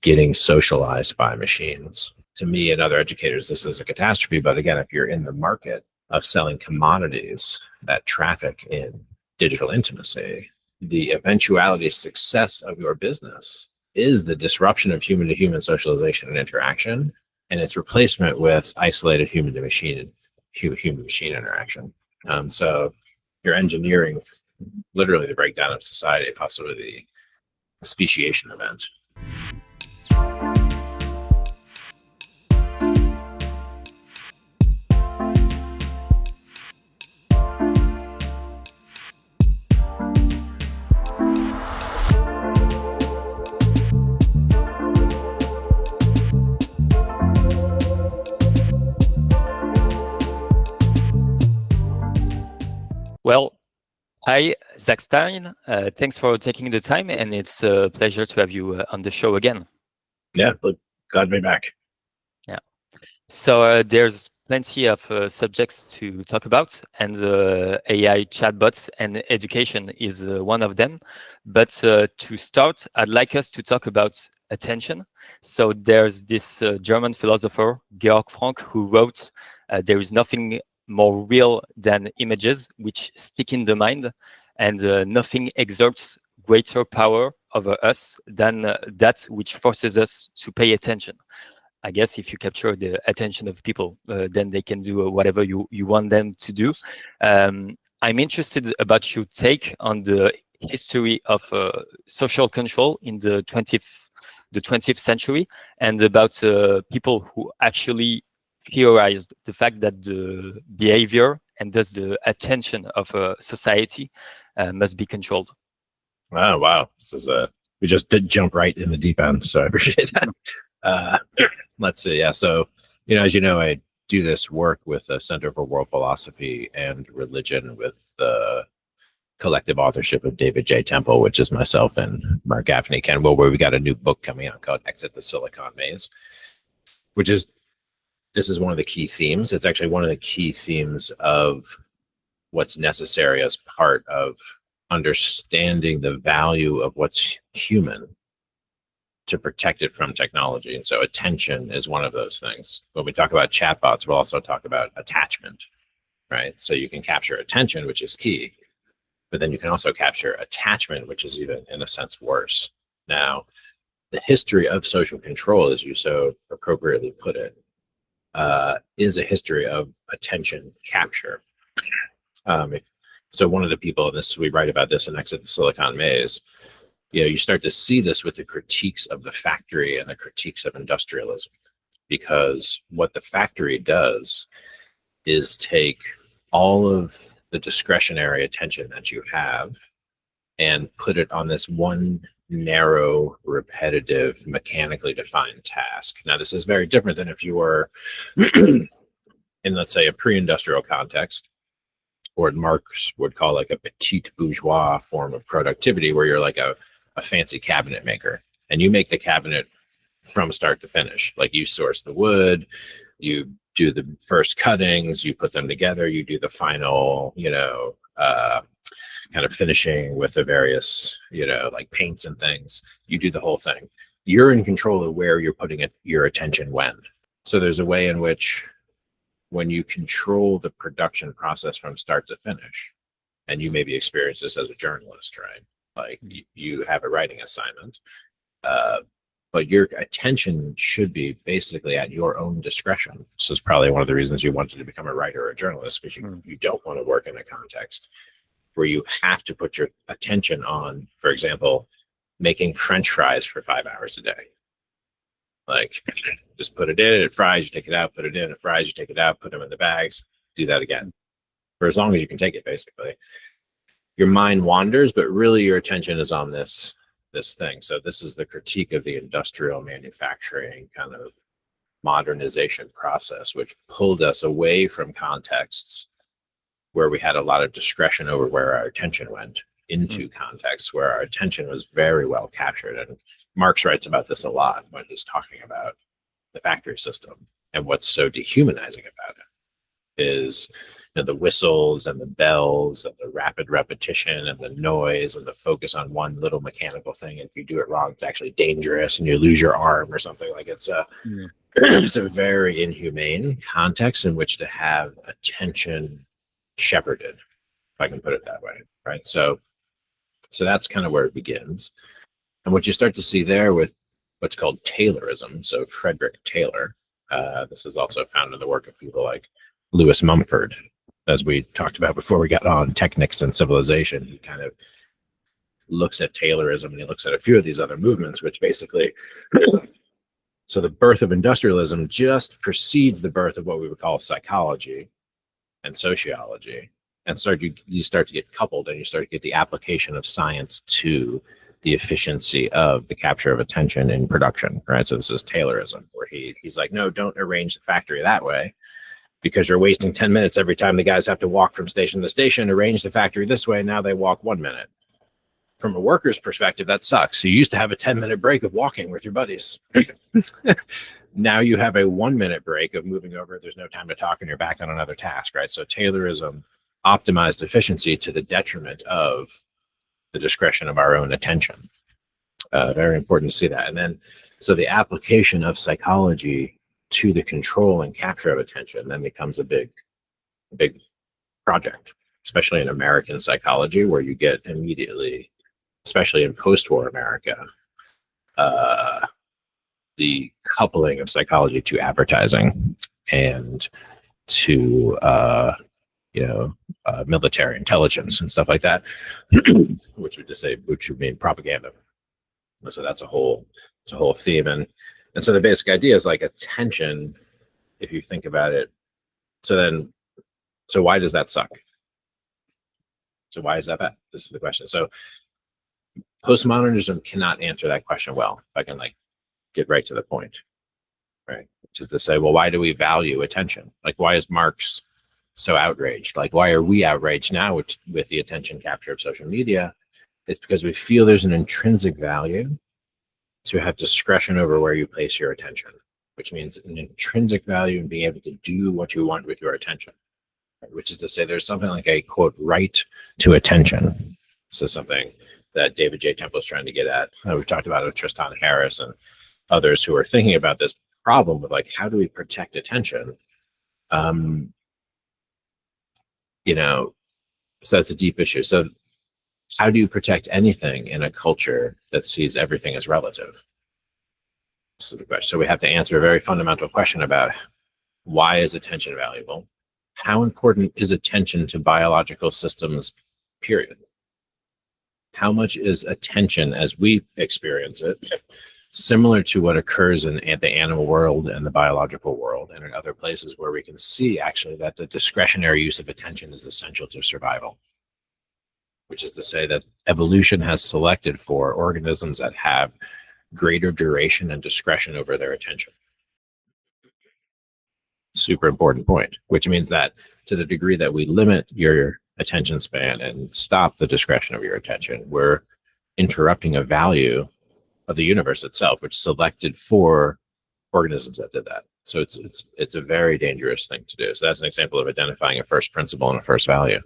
getting socialized by machines. To me and other educators, this is a catastrophe. But again, if you're in the market of selling commodities that traffic in digital intimacy, the eventuality of success of your business is the disruption of human-to-human socialization and interaction, and its replacement with isolated human-to-machine interaction. So you're engineering literally the breakdown of society, possibly the speciation event. Well, hi, Zak Stein. Thanks for taking the time, and it's a pleasure to have you on the show again. Yeah, glad to be back. Yeah. So there's plenty of subjects to talk about, and AI chatbots and education is one of them. But to start, I'd like us to talk about attention. So there's this German philosopher, Georg Frank, who wrote, there is nothing more real than images which stick in the mind, and nothing exerts greater power over us than that which forces us to pay attention. I guess if you capture the attention of people, then they can do whatever you want them to do. I'm interested about your take on the history of social control in the 20th century, and about people who actually theorized the fact that the behavior and thus the attention of a society must be controlled. Oh, wow. This is we just did jump right in the deep end, so I appreciate that. Let's see. Yeah. So, as you know, I do this work with the Center for World Philosophy and Religion with the collective authorship of David J. Temple, which is myself and Mark Gaffney Kenwell, where we got a new book coming out called Exit the Silicon Maze, this is one of the key themes. It's actually one of the key themes of what's necessary as part of understanding the value of what's human to protect it from technology. And so attention is one of those things. When we talk about chatbots, we'll also talk about attachment, right? So you can capture attention, which is key, but then you can also capture attachment, which is even, in a sense, worse. Now, the history of social control, as you so appropriately put it, is a history of attention capture. So one of the people in this, we write about this in Exit the Silicon Maze, you start to see this with the critiques of the factory and the critiques of industrialism, because what the factory does is take all of the discretionary attention that you have and put it on this one narrow, repetitive, mechanically defined task. Now, this is very different than if you were in, let's say, a pre-industrial context, or what Marx would call like a petite bourgeois form of productivity, where you're like a fancy cabinet maker, and you make the cabinet from start to finish. Like, you source the wood, you do the first cuttings, you put them together, you do the final, kind of finishing with the various, like paints and things. You do the whole thing. You're in control of where you're putting your attention when. So there's a way in which, when you control the production process from start to finish, and you maybe experience this as a journalist, right? Like, you have a writing assignment, but your attention should be basically at your own discretion. This is probably one of the reasons you wanted to become a writer or a journalist, because you don't want to work in a context where you have to put your attention on, for example, making French fries for 5 hours a day. Like, just put it in, it fries, you take it out, put it in, it fries, you take it out, put them in the bags, do that again for as long as you can take it, basically. Your mind wanders, but really your attention is on this thing. So this is the critique of the industrial manufacturing kind of modernization process, which pulled us away from contexts where we had a lot of discretion over where our attention went, into contexts where our attention was very well captured. And Marx writes about this a lot when he's talking about the factory system. And what's so dehumanizing about it is, the whistles and the bells and the rapid repetition and the noise and the focus on one little mechanical thing. And if you do it wrong, it's actually dangerous and you lose your arm or something. Like it's a, it's a very inhumane context in which to have attention shepherded, if I can put it that way, right? So that's kind of where it begins. And what you start to see there with what's called Taylorism, so Frederick Taylor, this is also found in the work of people like Lewis Mumford, as we talked about before we got on Technics and Civilization. He kind of looks at Taylorism and he looks at a few of these other movements, which basically, so the birth of industrialism just precedes the birth of what we would call psychology and sociology. And you start to get coupled and you start to get the application of science to the efficiency of the capture of attention in production, right? So this is Taylorism, where he's like, no, don't arrange the factory that way, because you're wasting 10 minutes every time the guys have to walk from station to station. Arrange the factory this way. Now they walk 1 minute. From a worker's perspective, that sucks. You used to have a 10-minute break of walking with your buddies. Now you have a 1 minute break of moving over. There's no time to talk and you're back on another task, right? So Taylorism optimized efficiency to the detriment of the discretion of our own attention. Very important to see that. And then, so the application of psychology to the control and capture of attention then becomes a big project, especially in American psychology, where you get immediately, especially in post-war America, the coupling of psychology to advertising and to military intelligence and stuff like that, which would mean propaganda. So that's a whole theme, and so the basic idea is like attention, if you think about it. So why does that suck? So why is that bad? This is the question. So postmodernism cannot answer that question well, if I can get right to the point, right? Which is to say, well, why do we value attention? Like, why is Marx so outraged? Like, why are we outraged now with the attention capture of social media? It's because we feel there's an intrinsic value to have discretion over where you place your attention, which means an intrinsic value in being able to do what you want with your attention, right? Which is to say there's something like a, quote, right to attention. So something that David J. Temple is trying to get at. We've talked about it with Tristan Harris and others who are thinking about this problem of like, how do we protect attention? So that's a deep issue. So how do you protect anything in a culture that sees everything as relative? So the question. So we have to answer a very fundamental question about why is attention valuable? How important is attention to biological systems, period? How much is attention as we experience it similar to what occurs in the animal world and the biological world and in other places where we can see actually that the discretionary use of attention is essential to survival, which is to say that evolution has selected for organisms that have greater duration and discretion over their attention. Super important point, which means that to the degree that we limit your attention span and stop the discretion of your attention, we're interrupting a value of the universe itself, which selected for organisms that did that. So it's a very dangerous thing to do. So that's an example of identifying a first principle and a first value,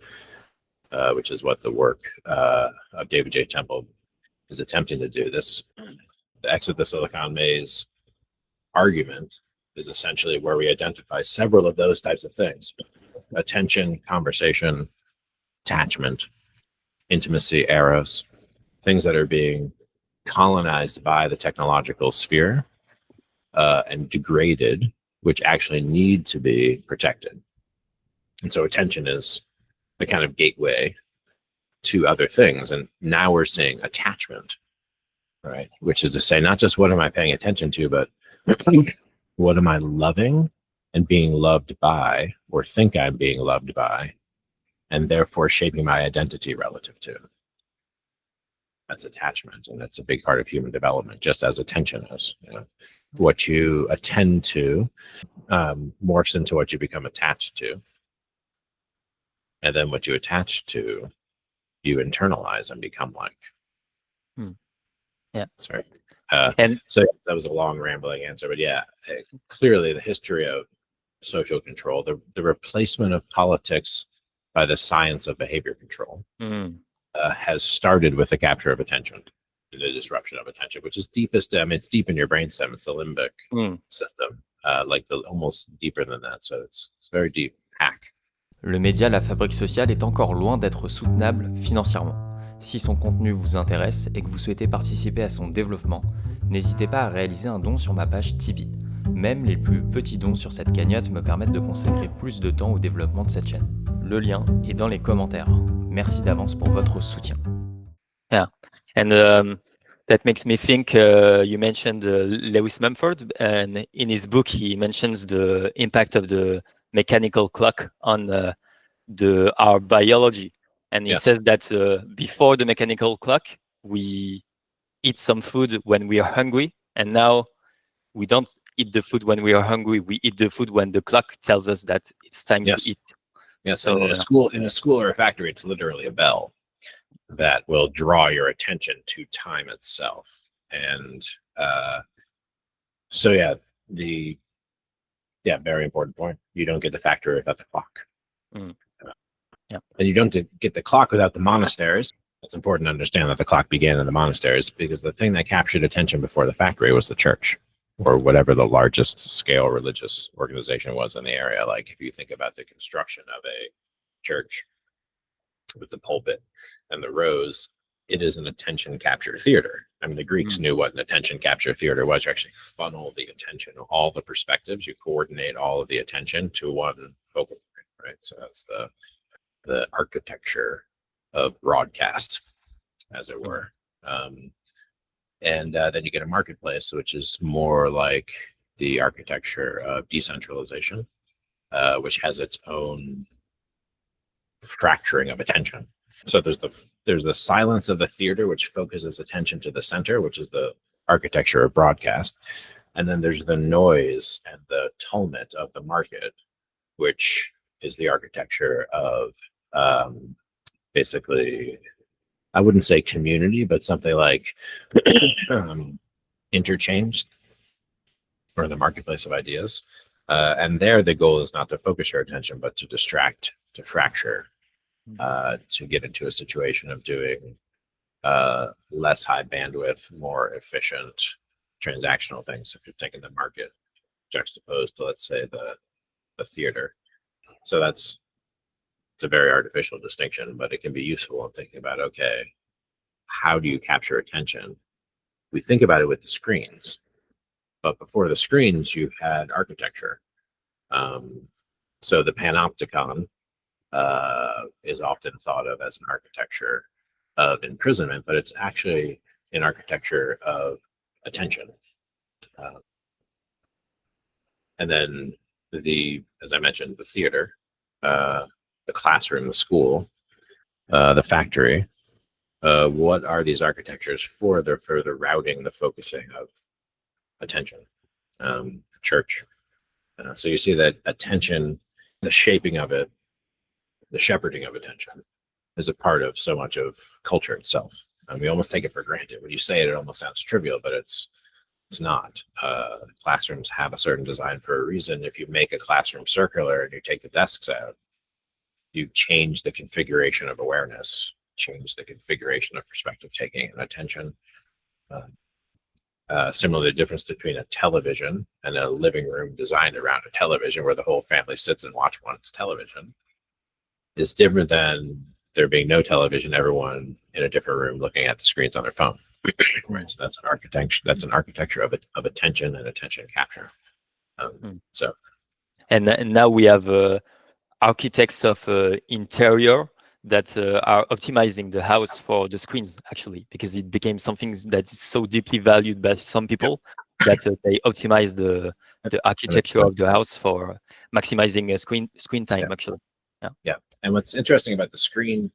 which is what the work of David J. Temple is attempting to do. The Exit the Silicon Maze argument is essentially where we identify several of those types of things: attention, conversation, attachment, intimacy, eros, things that are being colonized by the technological sphere and degraded, which actually need to be protected. And so attention is the kind of gateway to other things. And now we're seeing attachment, right? Which is to say, not just what am I paying attention to, but what am I loving and being loved by, or think I'm being loved by, and therefore shaping my identity relative to. That's attachment, and that's a big part of human development, just as attention is. What you attend to morphs into what you become attached to, and then what you attach to, you internalize and become like. Yeah, sorry. And so that was a long rambling answer, but yeah, clearly the history of social control, the replacement of politics by the science of behavior control Mm. has started with the capture of attention, the disruption of attention, which is deepest. I mean, it's deep in your brainstem. It's the limbic system, like almost deeper than that. So it's very deep. Hack. Le média La Fabrique sociale est encore loin d'être soutenable financièrement. Si son contenu vous intéresse et que vous souhaitez participer à son développement, n'hésitez pas à réaliser un don sur ma page Tipeee. Même les plus petits dons sur cette cagnotte me permettent de consacrer plus de temps au développement de cette chaîne. Le lien est dans les commentaires. Merci d'avance pour votre soutien. Yeah, and that makes me think. You mentioned Lewis Mumford, and in his book, he mentions the impact of the mechanical clock on our biology, and he says that before the mechanical clock, we eat some food when we are hungry, and now we don't eat the food when we are hungry. We eat the food when the clock tells us that it's time to eat. Yes, so in a school or a factory, it's literally a bell that will draw your attention to time itself. And very important point. You don't get the factory without the clock. And you don't get the clock without the monasteries. It's important to understand that the clock began in the monasteries because the thing that captured attention before the factory was the church, or whatever the largest scale religious organization was in the area. Like if you think about the construction of a church with the pulpit and the rows, it is an attention capture theater. I mean, the Greeks knew what an attention capture theater was. You actually funnel the attention, all the perspectives, you coordinate all of the attention to one focal point, right? So that's the architecture of broadcast, as it were. And then you get a marketplace, which is more like the architecture of decentralization, which has its own fracturing of attention. So there's the silence of the theater, which focuses attention to the center, which is the architecture of broadcast. And then there's the noise and the tumult of the market, which is the architecture of basically, I wouldn't say community, but something like interchange, or the marketplace of ideas. And there, the goal is not to focus your attention, but to distract, to fracture, to get into a situation of doing less high bandwidth, more efficient transactional things. If you're taking the market juxtaposed to, let's say, the theater. So it's a very artificial distinction, but it can be useful in thinking about, okay, how do you capture attention? We think about it with the screens, but before the screens, you had architecture. So the panopticon is often thought of as an architecture of imprisonment, but it's actually an architecture of attention. And then as I mentioned, the theater, the classroom, the school, the factory. What are these architectures for? They're for the routing, the focusing of attention. Church. So you see that attention, the shaping of it, the shepherding of attention is a part of so much of culture itself. And we almost take it for granted. When you say it, it almost sounds trivial, but it's not. Classrooms have a certain design for a reason. If you make a classroom circular and you take the desks out, you change the configuration of awareness, change the configuration of perspective taking and attention. Similarly, the difference between a television and a living room designed around a television where the whole family sits and watch one television is different than there being no television, everyone in a different room looking at the screens on their phone. Right. So that's an architecture. That's an architecture of attention and attention capture. So, and now we have architects of interior that are optimizing the house for the screens, actually, because it became something that is so deeply valued by some people that they optimize the architecture of the house for maximizing screen time, actually. Yeah. And what's interesting about the screen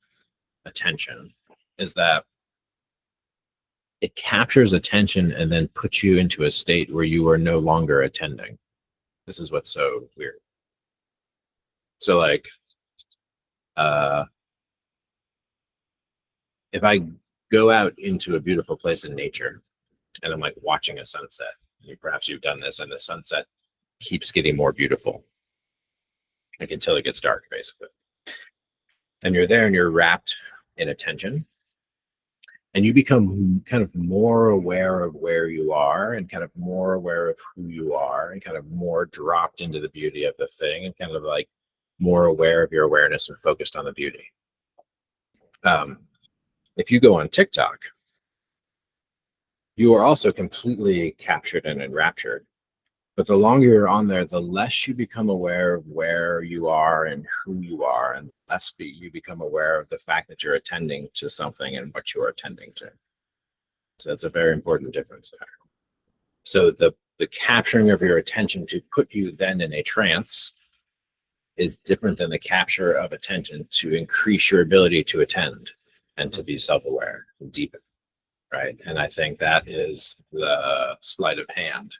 attention is that it captures attention and then puts you into a state where you are no longer attending. This is what's so weird. So like, if I go out into a beautiful place in nature and I'm like watching a sunset, perhaps you've done this, and the sunset keeps getting more beautiful, like until it gets dark, basically. And you're there and you're wrapped in attention. And you become kind of more aware of where you are and kind of more aware of who you are and kind of more dropped into the beauty of the thing and kind of like more aware of your awareness and focused on the beauty. If you go on TikTok, you are also completely captured and enraptured. But the longer you're on there, the less you become aware of where you are and who you are, and the less you become aware of the fact that you're attending to something and what you're attending to. So that's a very important difference there. So the capturing of your attention to put you then in a trance is different than the capture of attention to increase your ability to attend and to be self-aware and deepen, right? And I think that is the sleight of hand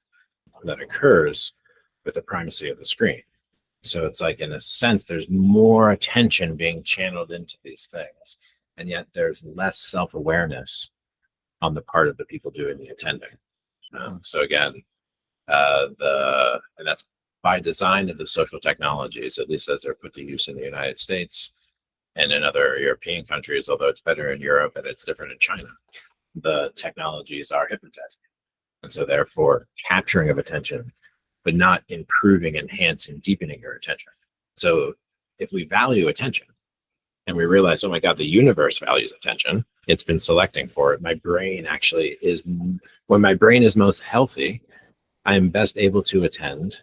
that occurs with the primacy of the screen. So it's like, in a sense, there's more attention being channeled into these things, and yet there's less self-awareness on the part of the people doing the attending. So again, and that's by design of the social technologies, at least as they're put to use in the United States and in other European countries, although it's better in Europe and it's different in China. The technologies are hypnotizing. And so therefore capturing of attention, but not improving, enhancing, deepening your attention. So if we value attention and we realize, oh my God, the universe values attention, it's been selecting for it. My brain actually is, when my brain is most healthy, I am best able to attend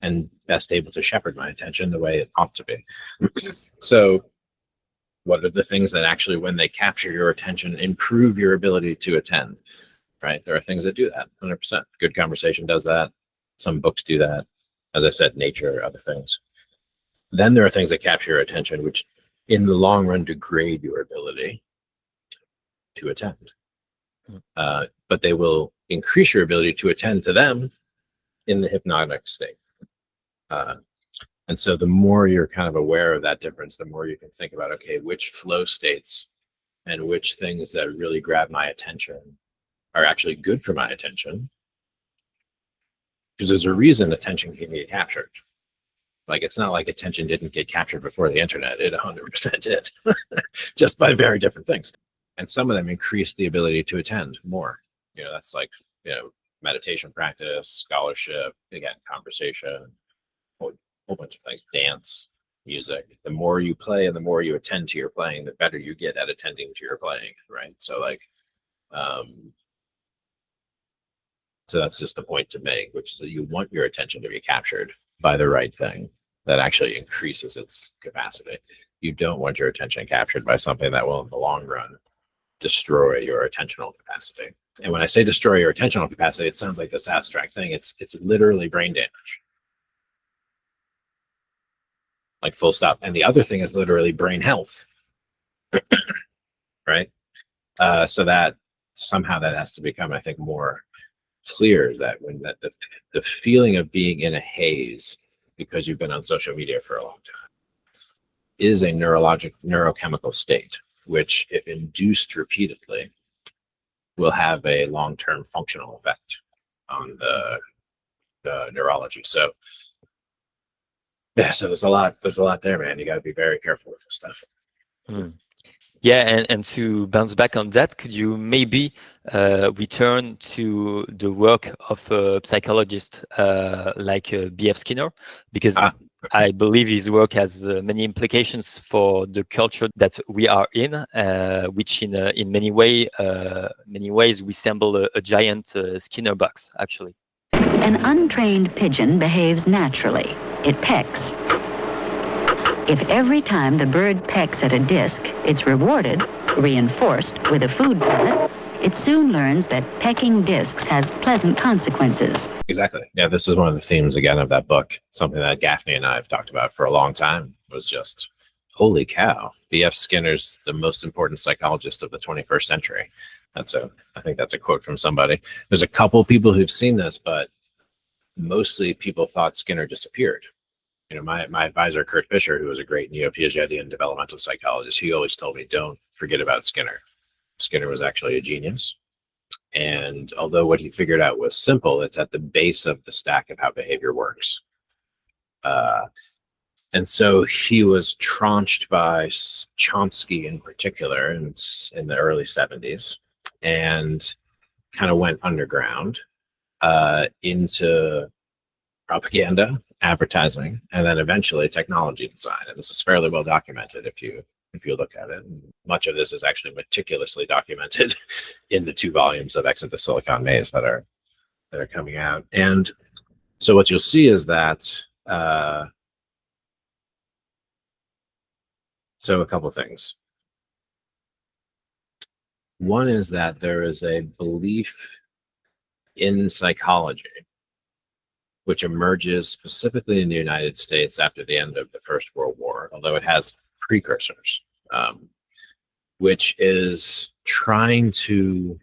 and best able to shepherd my attention the way it ought to be. So what are the things that actually, when they capture your attention, improve your ability to attend? Right? There are things that do that 100%. Good conversation does that. Some books do that. As I said, nature, other things. Then there are things that capture your attention, which in the long run degrade your ability to attend. But they will increase your ability to attend to them in the hypnotic state. And so the more you're kind of aware of that difference, the more you can think about, okay, which flow states and which things that really grab my attention are actually good for my attention. Because there's a reason attention can get captured. Like, it's not like attention didn't get captured before the internet. It 100% did, just by very different things. And some of them increase the ability to attend more. You know, that's like, you know, meditation practice, scholarship, again, conversation, a whole bunch of things, dance, music. The more you play and the more you attend to your playing, the better you get at attending to your playing, right? So like, so that's just the point to make, which is that you want your attention to be captured by the right thing that actually increases its capacity. You don't want your attention captured by something that will, in the long run, destroy your attentional capacity. And when I say destroy your attentional capacity, it sounds like this abstract thing. It's literally brain damage. Like, full stop. And the other thing is literally brain health. Right? So that somehow that has to become, I think, more clear, is that when that the feeling of being in a haze because you've been on social media for a long time is a neurochemical state, which, if induced repeatedly, will have a long-term functional effect on the neurology. So yeah, so there's a lot there, man. You got to be very careful with this stuff. Yeah, and to bounce back on that, could you maybe return to the work of a psychologist like B.F. Skinner? Because I believe his work has many implications for the culture that we are in, which in many ways resemble a giant Skinner box, actually. An untrained pigeon behaves naturally. It pecks. If every time the bird pecks at a disc, it's rewarded, reinforced with a food pellet, it soon learns that pecking discs has pleasant consequences. Exactly. Yeah, this is one of the themes, again, of that book. Something that Gaffney and I have talked about for a long time was just, holy cow, B.F. Skinner's the most important psychologist of the 21st century. I think that's a quote from somebody. There's a couple people who've seen this, but mostly people thought Skinner disappeared. You know, my advisor, Kurt Fisher, who was a great neo-Piagetian developmental psychologist, he always told me, don't forget about Skinner. Skinner was actually a genius. And although what he figured out was simple, it's at the base of the stack of how behavior works. And And so he was traunched by Chomsky in particular in the early 70s, and kind of went underground into propaganda, advertising, and then eventually technology design. And this is fairly well documented if you look at it. And much of this is actually meticulously documented in the 2 volumes of Exit the Silicon Maze that are coming out. And so what you'll see is that so a couple of things. One is that there is a belief in psychology which emerges specifically in the United States after the end of the First World War, although it has precursors, which is trying to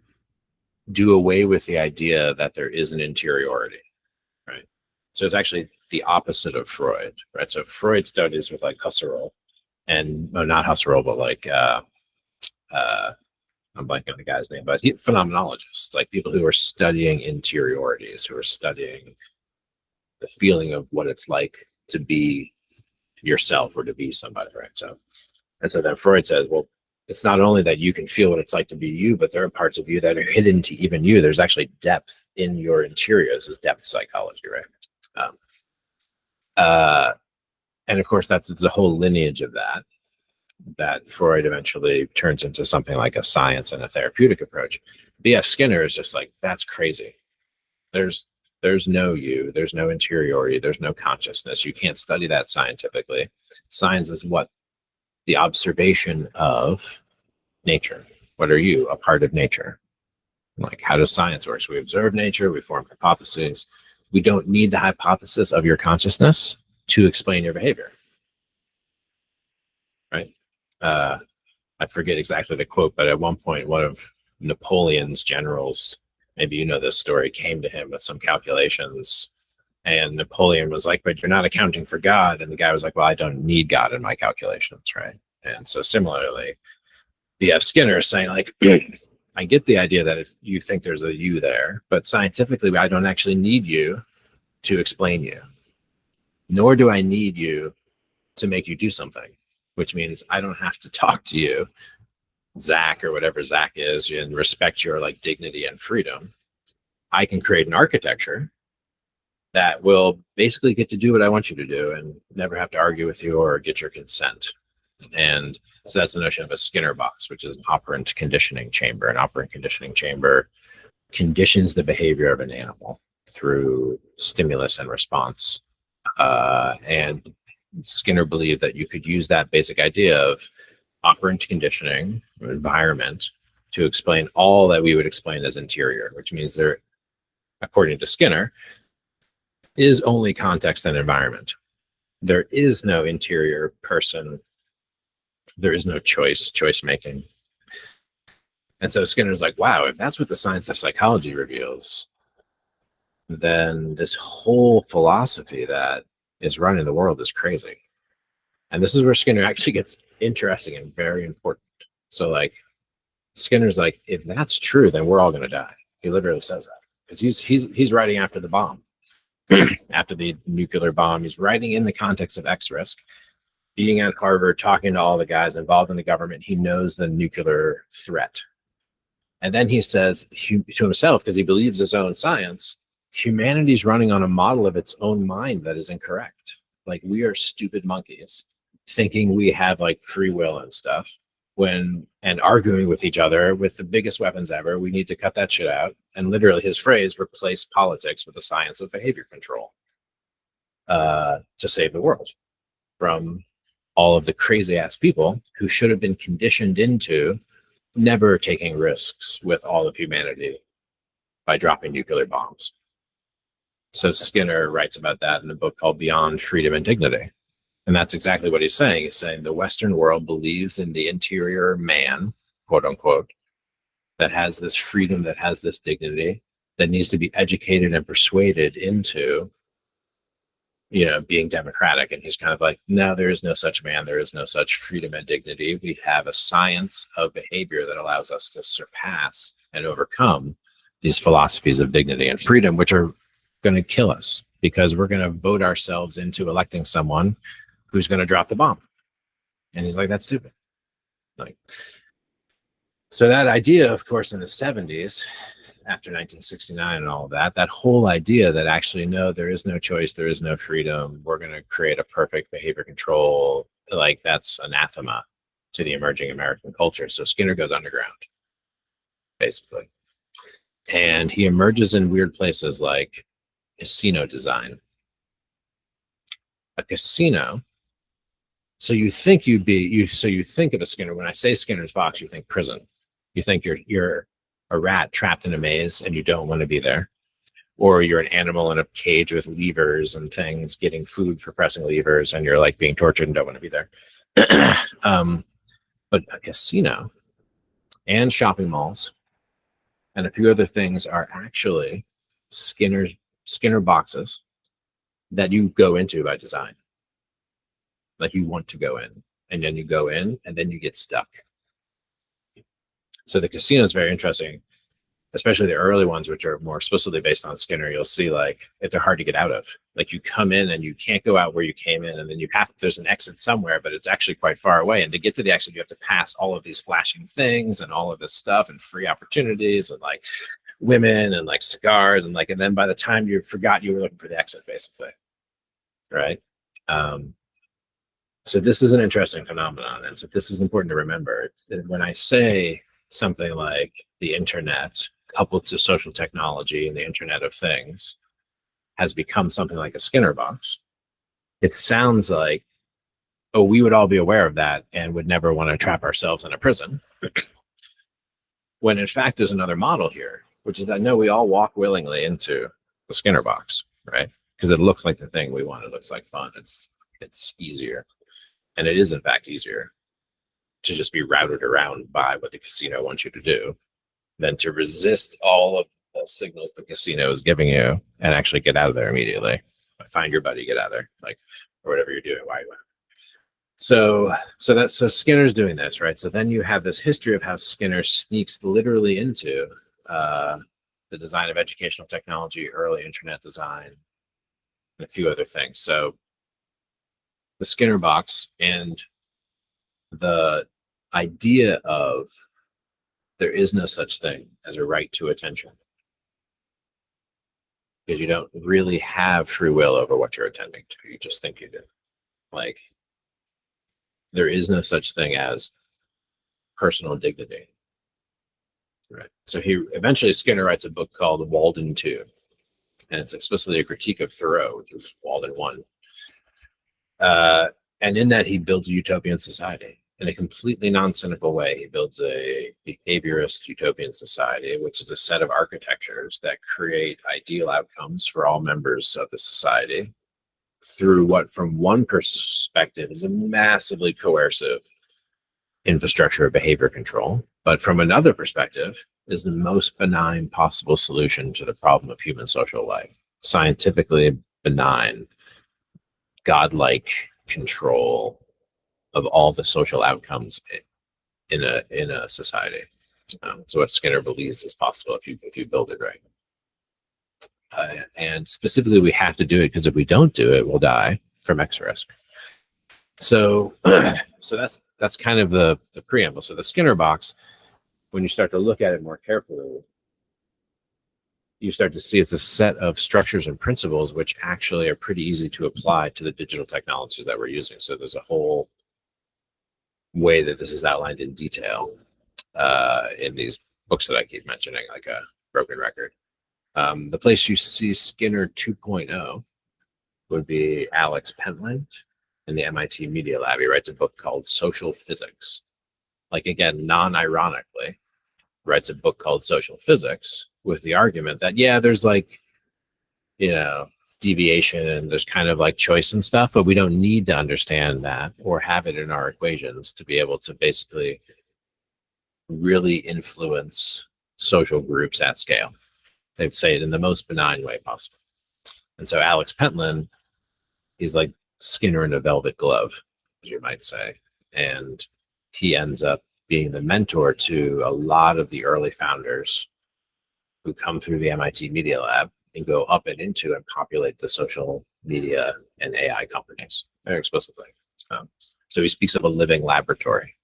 do away with the idea that there is an interiority, right? So it's actually the opposite of Freud, right? So Freud studies with like Husserl, and not Husserl, but like I'm blanking on the guy's name, but phenomenologists, like people who are studying interiorities, who are studying the feeling of what it's like to be yourself or to be somebody, right? So, and so then Freud says, well, it's not only that you can feel what it's like to be you, but there are parts of you that are hidden to even you. There's actually depth in your interior. This is depth psychology, right? And of course, that's the whole lineage of that Freud eventually turns into something like a science and a therapeutic approach. B.F. Skinner is just like, that's crazy. There's no you, there's no interiority, there's no consciousness. You can't study that scientifically. Science is what? The observation of nature. What are you? A part of nature. Like, how does science work? So we observe nature, we form hypotheses. We don't need the hypothesis of your consciousness to explain your behavior, right? I forget exactly the quote, but at one point, one of Napoleon's generals, maybe you know this story, came to him with some calculations, and Napoleon was like, but you're not accounting for God. And the guy was like, well, I don't need God in my calculations, right? And so similarly, B.F. Skinner is saying, like, I get the idea that if you think there's a you there, but scientifically, I don't actually need you to explain you, nor do I need you to make you do something, which means I don't have to talk to you, Zach, or whatever Zach is, and respect your like dignity and freedom. I can create an architecture that will basically get to do what I want you to do and never have to argue with you or get your consent. And so that's the notion of a Skinner box, which is an operant conditioning chamber. An operant conditioning chamber conditions the behavior of an animal through stimulus and response. And Skinner believed that you could use that basic idea of operant conditioning or environment to explain all that we would explain as interior, which means there, according to Skinner, is only context and environment. There is no interior person. There is no choice making. And so Skinner's like, wow, if that's what the science of psychology reveals, then this whole philosophy that is running the world is crazy. And this is where Skinner actually gets interesting and very important. So like, Skinner's like, if that's true, then we're all going to die. He literally says that, because he's writing after the bomb, after the nuclear bomb. He's writing in the context of X risk, being at Harvard, talking to all the guys involved in the government. He knows the nuclear threat. And then he says to himself, because he believes his own science, humanity's running on a model of its own mind that is incorrect. Like, we are stupid monkeys thinking we have like free will and stuff, and arguing with each other with the biggest weapons ever. We need to cut that shit out. And literally his phrase, replace politics with the science of behavior control, to save the world from all of the crazy ass people who should have been conditioned into never taking risks with all of humanity by dropping nuclear bombs. So Skinner writes about that in a book called Beyond Freedom and Dignity. And that's exactly what he's saying. He's saying the Western world believes in the interior man, quote unquote, that has this freedom, that has this dignity, that needs to be educated and persuaded into, being democratic. And he's kind of like, no, there is no such man. There is no such freedom and dignity. We have a science of behavior that allows us to surpass and overcome these philosophies of dignity and freedom, which are going to kill us, because we're going to vote ourselves into electing someone who's going to drop the bomb? And he's like, that's stupid. Like, so that idea, of course, in the 70s, after 1969 and all of that, that whole idea that actually, no, there is no choice, there is no freedom, we're going to create a perfect behavior control, like that's anathema to the emerging American culture. So Skinner goes underground, basically. And he emerges in weird places like casino design. A casino, so you think you'd be, so you think of a Skinner, when I say Skinner's box, you think prison. You think you're a rat trapped in a maze and you don't want to be there. Or you're an animal in a cage with levers and things, getting food for pressing levers, and you're like being tortured and don't want to be there. But a casino and shopping malls and a few other things are actually Skinner boxes that you go into by design. Like you want to go in, and then you go in and then you get stuck. So the casino is very interesting, especially the early ones, which are more explicitly based on Skinner. You'll see like if they're hard to get out of, like you come in and you can't go out where you came in, and then there's an exit somewhere, but it's actually quite far away. And to get to the exit, you have to pass all of these flashing things and all of this stuff and free opportunities and like women and like cigars and then by the time you forgot you were looking for the exit, basically, right? So this is an interesting phenomenon, and so this is important to remember. When I say something like the internet coupled to social technology and the Internet of Things has become something like a Skinner box, it sounds like, oh, we would all be aware of that and would never want to trap ourselves in a prison. When in fact, there's another model here, which is that no, we all walk willingly into the Skinner box, right? Because it looks like the thing we want. It looks like fun. It's easier. And it is in fact easier to just be routed around by what the casino wants you to do than to resist all of the signals the casino is giving you and actually get out of there immediately. Find your buddy, get out of there, like, or whatever you're doing, why you want. So Skinner's doing this, right? So then you have this history of how Skinner sneaks literally into the design of educational technology, early internet design, and a few other things. So the Skinner box and the idea of there is no such thing as a right to attention, because you don't really have free will over what you're attending to. You just think you do. Like, there is no such thing as personal dignity. Right. So Skinner writes a book called Walden 2, and it's explicitly a critique of Thoreau, which is Walden 1. And in that, he builds a utopian society in a completely non-cynical way. He builds a behaviorist utopian society, which is a set of architectures that create ideal outcomes for all members of the society through what, from one perspective, is a massively coercive infrastructure of behavior control, but from another perspective is the most benign possible solution to the problem of human social life. Scientifically benign, godlike control of all the social outcomes in a society. So what Skinner believes is possible if you build it right. And specifically, we have to do it because if we don't do it, we'll die from X risk. So that's kind of the preamble. So the Skinner box, when you start to look at it more carefully, you start to see it's a set of structures and principles which actually are pretty easy to apply to the digital technologies that we're using. So there's a whole way that this is outlined in detail in these books that I keep mentioning, like a broken record. The place you see Skinner 2.0 would be Alex Pentland in the MIT Media Lab. He writes a book called Social Physics. Like, again, non-ironically, writes a book called Social Physics with the argument that, yeah, there's like, deviation and there's kind of like choice and stuff, but we don't need to understand that or have it in our equations to be able to basically really influence social groups at scale. They'd say it in the most benign way possible. And so Alex Pentland, he's like Skinner in a velvet glove, as you might say. And he ends up being the mentor to a lot of the early founders who come through the MIT Media Lab and go up and into and populate the social media and AI companies very explicitly. So he speaks of a living laboratory.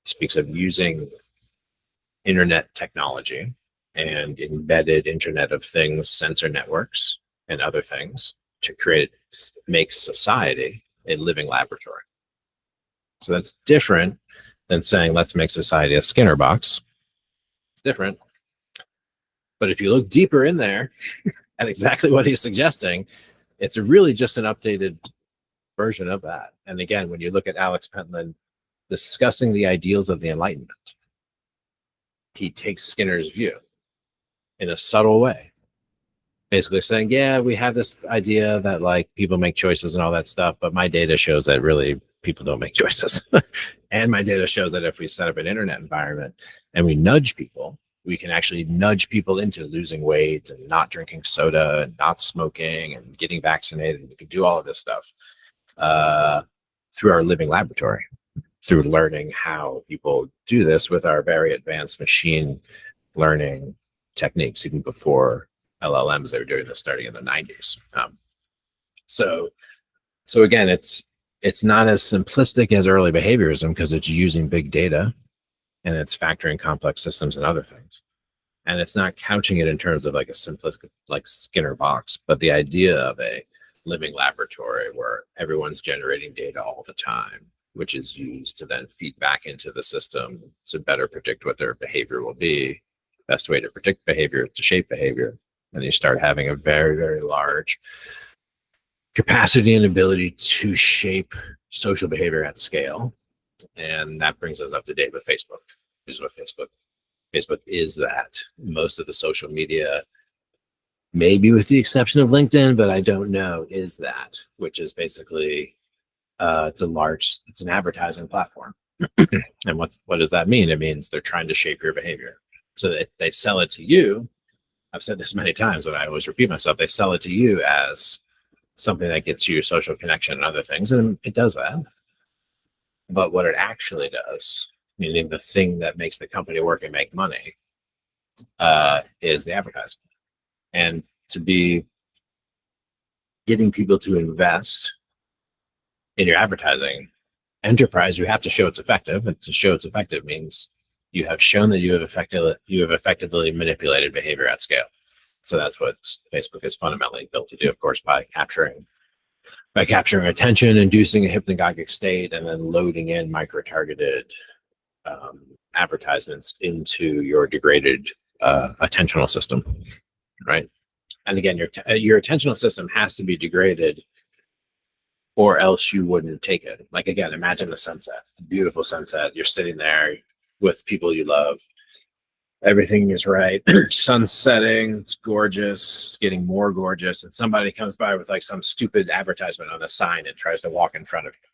He speaks of using internet technology and embedded Internet of Things sensor networks and other things to make society a living laboratory. So that's different than saying, let's make society a Skinner box. It's different. But if you look deeper in there at exactly what he's suggesting, it's really just an updated version of that. And again, when you look at Alex Pentland discussing the ideals of the Enlightenment, he takes Skinner's view in a subtle way, basically saying, yeah, we have this idea that like people make choices and all that stuff, but my data shows that really people don't make choices. And my data shows that if we set up an internet environment and we nudge people, we can actually nudge people into losing weight and not drinking soda and not smoking and getting vaccinated. We can do all of this stuff through our living laboratory, through learning how people do this with our very advanced machine learning techniques, even before LLMs. They were doing this starting in the 90s. So again, it's not as simplistic as early behaviorism because it's using big data and it's factoring complex systems and other things. And it's not couching it in terms of like a simplistic, like Skinner box, but the idea of a living laboratory where everyone's generating data all the time, which is used to then feed back into the system to better predict what their behavior will be. Best way to predict behavior is to shape behavior. And you start having a very, very large capacity and ability to shape social behavior at scale. And that brings us up to date with Facebook. Here's what Facebook is that. Most of the social media, maybe with the exception of LinkedIn, but I don't know, is that, which is basically, it's an advertising platform. And what does that mean? It means they're trying to shape your behavior. So that they sell it to you. I've said this many times, but I always repeat myself. They sell it to you as something that gets you social connection and other things, and it does that. But what it actually does, meaning the thing that makes the company work and make money, is the advertising. And to be getting people to invest in your advertising enterprise, you have to show it's effective. And to show it's effective means you have shown that you have effectively manipulated behavior at scale. So that's what Facebook is fundamentally built to do, of course, by capturing attention, inducing a hypnagogic state, and then loading in micro-targeted advertisements into your degraded attentional system, right? And again, your attentional system has to be degraded, or else you wouldn't take it. Like again, imagine the sunset, a beautiful sunset. You're sitting there with people you love. Everything is right. Sun's setting, it's gorgeous, getting more gorgeous, and somebody comes by with like some stupid advertisement on a sign and tries to walk in front of you,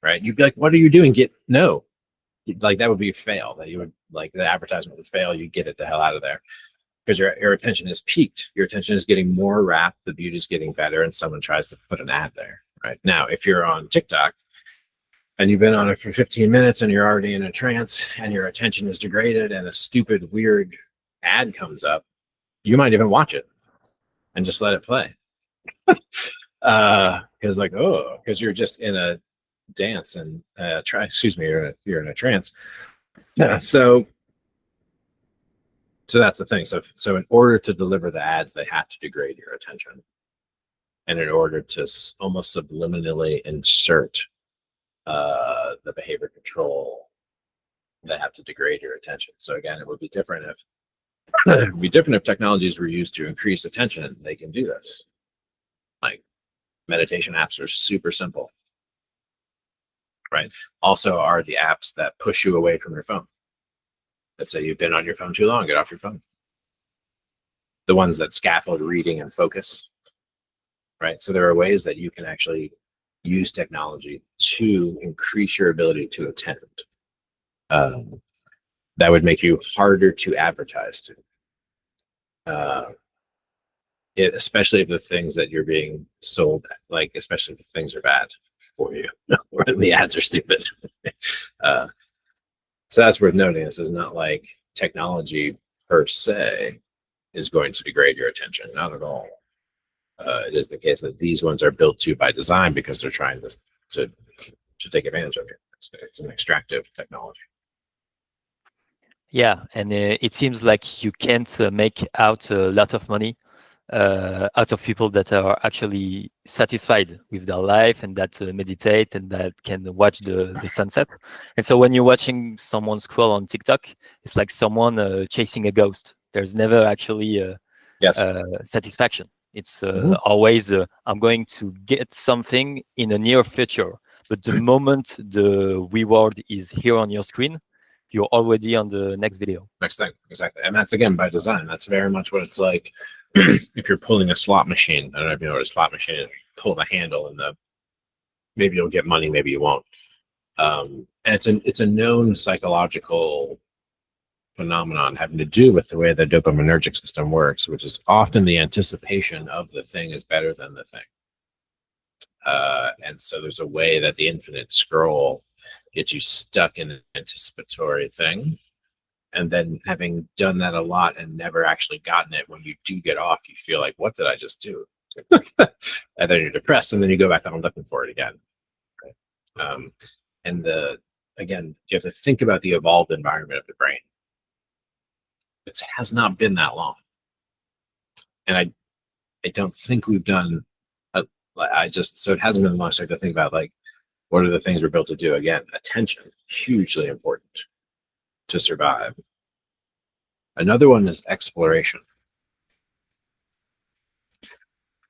right? You'd be like, what are you doing? No. Like that would be a fail. That you would, like, the advertisement would fail. You get it the hell out of there because your attention is peaked. Your attention is getting more rapt. The beauty is getting better, and someone tries to put an ad there, right? Now, if you're on TikTok and you've been on it for 15 minutes and you're already in a trance and your attention is degraded and a stupid, weird ad comes up, you might even watch it and just let it play. Because you're just in a dance and you're in a trance. Yeah, so that's the thing. So in order to deliver the ads, they have to degrade your attention. And in order to almost subliminally insert the behavior control, they have to degrade your attention. So again, it would be different if technologies were used to increase attention. They can do this. Like meditation apps are super simple, right? Also are the apps that push you away from your phone. Let's say you've been on your phone too long, get off your phone. The ones that scaffold reading and focus, right? So there are ways that you can actually use technology to increase your ability to attend. That would make you harder to advertise to. Especially if the things that you're being sold, like especially if the things are bad for you, or the ads are stupid. So that's worth noting. This is not like technology per se is going to degrade your attention, not at all. It is the case that these ones are built to by design because they're trying to to take advantage of it. It's an extractive technology. Yeah, and it seems like you can't make out a lot of money out of people that are actually satisfied with their life and that meditate and that can watch the sunset. And so when you're watching someone scroll on TikTok, it's like someone chasing a ghost. There's never actually Yes. satisfaction. It's always I'm going to get something in the near future. But the moment the reward is here on your screen, you're already on the next video. Next thing, exactly. And that's, again, by design. That's very much what it's like if you're pulling a slot machine. I don't know if you know what a slot machine is. You pull the handle and maybe you'll get money, maybe you won't. And it's a known psychological phenomenon having to do with the way the dopaminergic system works, which is often the anticipation of the thing is better than the thing. And so there's a way that the infinite scroll gets you stuck in an anticipatory thing. And then having done that a lot and never actually gotten it, when you do get off, you feel like, what did I just do? And then you're depressed, and then you go back on looking for it again. Right? And again, you have to think about the evolved environment of the brain. It has not been that long. And I don't think we've done, so it hasn't been long. So I have to think about, like, what are the things we're built to do? Again, attention, hugely important to survive. Another one is exploration.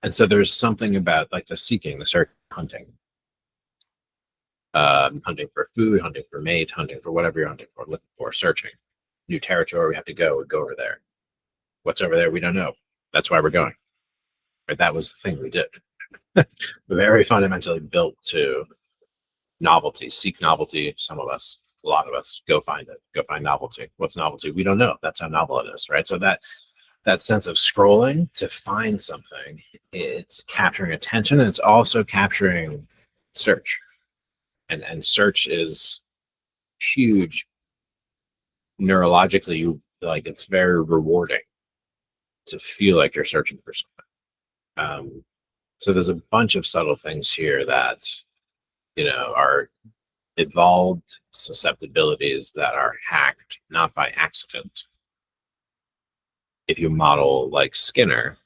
And so there's something about, like, the seeking, the search, hunting. Hunting for food, hunting for mate, hunting for whatever you're hunting for, looking for, searching. New territory, we have to go, we go over there. What's over there? We don't know. That's why we're going. Right? That was the thing we did. Very fundamentally built to novelty, seek novelty. Some of us, a lot of us, go find it, go find novelty. What's novelty? We don't know. That's how novel it is, right? So that sense of scrolling to find something, it's capturing attention, and it's also capturing search. And search is huge neurologically. Like, it's very rewarding to feel like you're searching for something. So there's a bunch of subtle things here that, are evolved susceptibilities that are hacked, not by accident. If you model, like Skinner,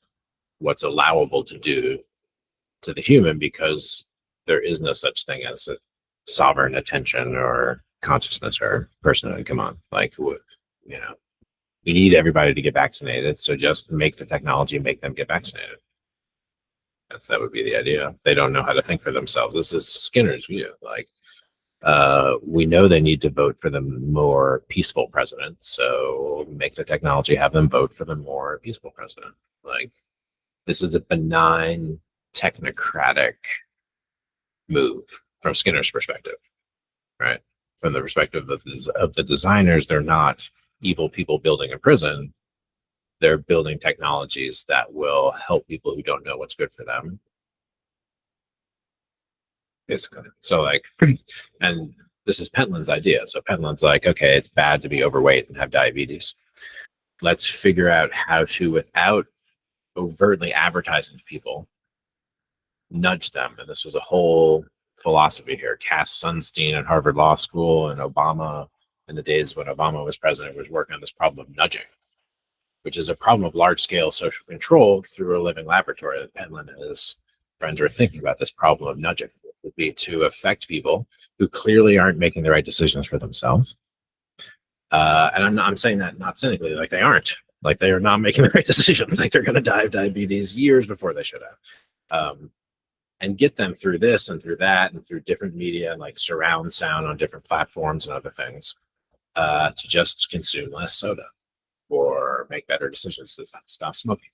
what's allowable to do to the human, because there is no such thing as a sovereign attention or consciousness or personhood. Come on, like, we need everybody to get vaccinated, so just make the technology, make them get vaccinated. That would be the idea. They don't know how to think for themselves. This is Skinner's view. Like, we know they need to vote for the more peaceful president, so make the technology, have them vote for the more peaceful president. Like, this is a benign technocratic move from Skinner's perspective, right? From the perspective of the designers, they're not evil people building a prison. They're building technologies that will help people who don't know what's good for them. Basically. So, like, and this is Pentland's idea. So Pentland's like, okay, it's bad to be overweight and have diabetes. Let's figure out how to, without overtly advertising to people, nudge them. And this was a whole philosophy here. Cass Sunstein at Harvard Law School, and Obama, in the days when Obama was president, was working on this problem of nudging, which is a problem of large-scale social control through a living laboratory. That Pentland and his friends were thinking about this problem of nudging. It would be to affect people who clearly aren't making the right decisions for themselves. And I'm saying that not cynically, like, they aren't. Like, they are not making the right decisions. Like, they're going to die of diabetes years before they should have. And get them through this and through that and through different media, and like surround sound on different platforms and other things, to just consume less soda or make better decisions to stop smoking.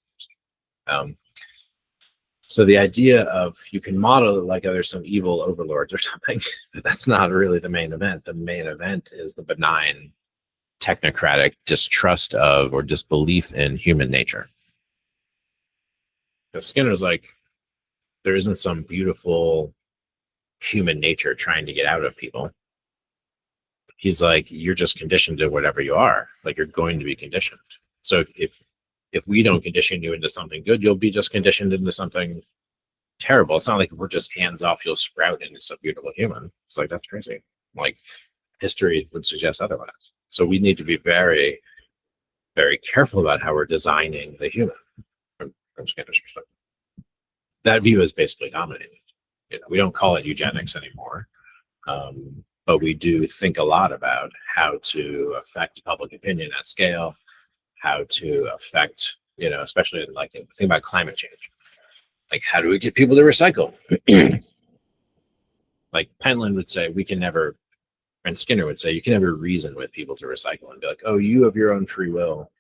So the idea of, you can model it like, oh, there's some evil overlords or something, but that's not really the main event. The main event is the benign technocratic distrust of or disbelief in human nature. Because Skinner's like, there isn't some beautiful human nature trying to get out of people. He's like, you're just conditioned to whatever you are. Like, you're going to be conditioned. So if we don't condition you into something good, you'll be just conditioned into something terrible. It's not like if we're just hands off, you'll sprout into some beautiful human. It's like, that's crazy. Like, history would suggest otherwise. So we need to be very, very careful about how we're designing the human from Skinner's perspective. That view is basically dominated. You know, we don't call it eugenics anymore, but we do think a lot about how to affect public opinion at scale, how to affect, you know, especially like think about climate change. Like, how do we get people to recycle? Like Penland would say, we can never, and Skinner would say, you can never reason with people to recycle and be like, oh, you have your own free will,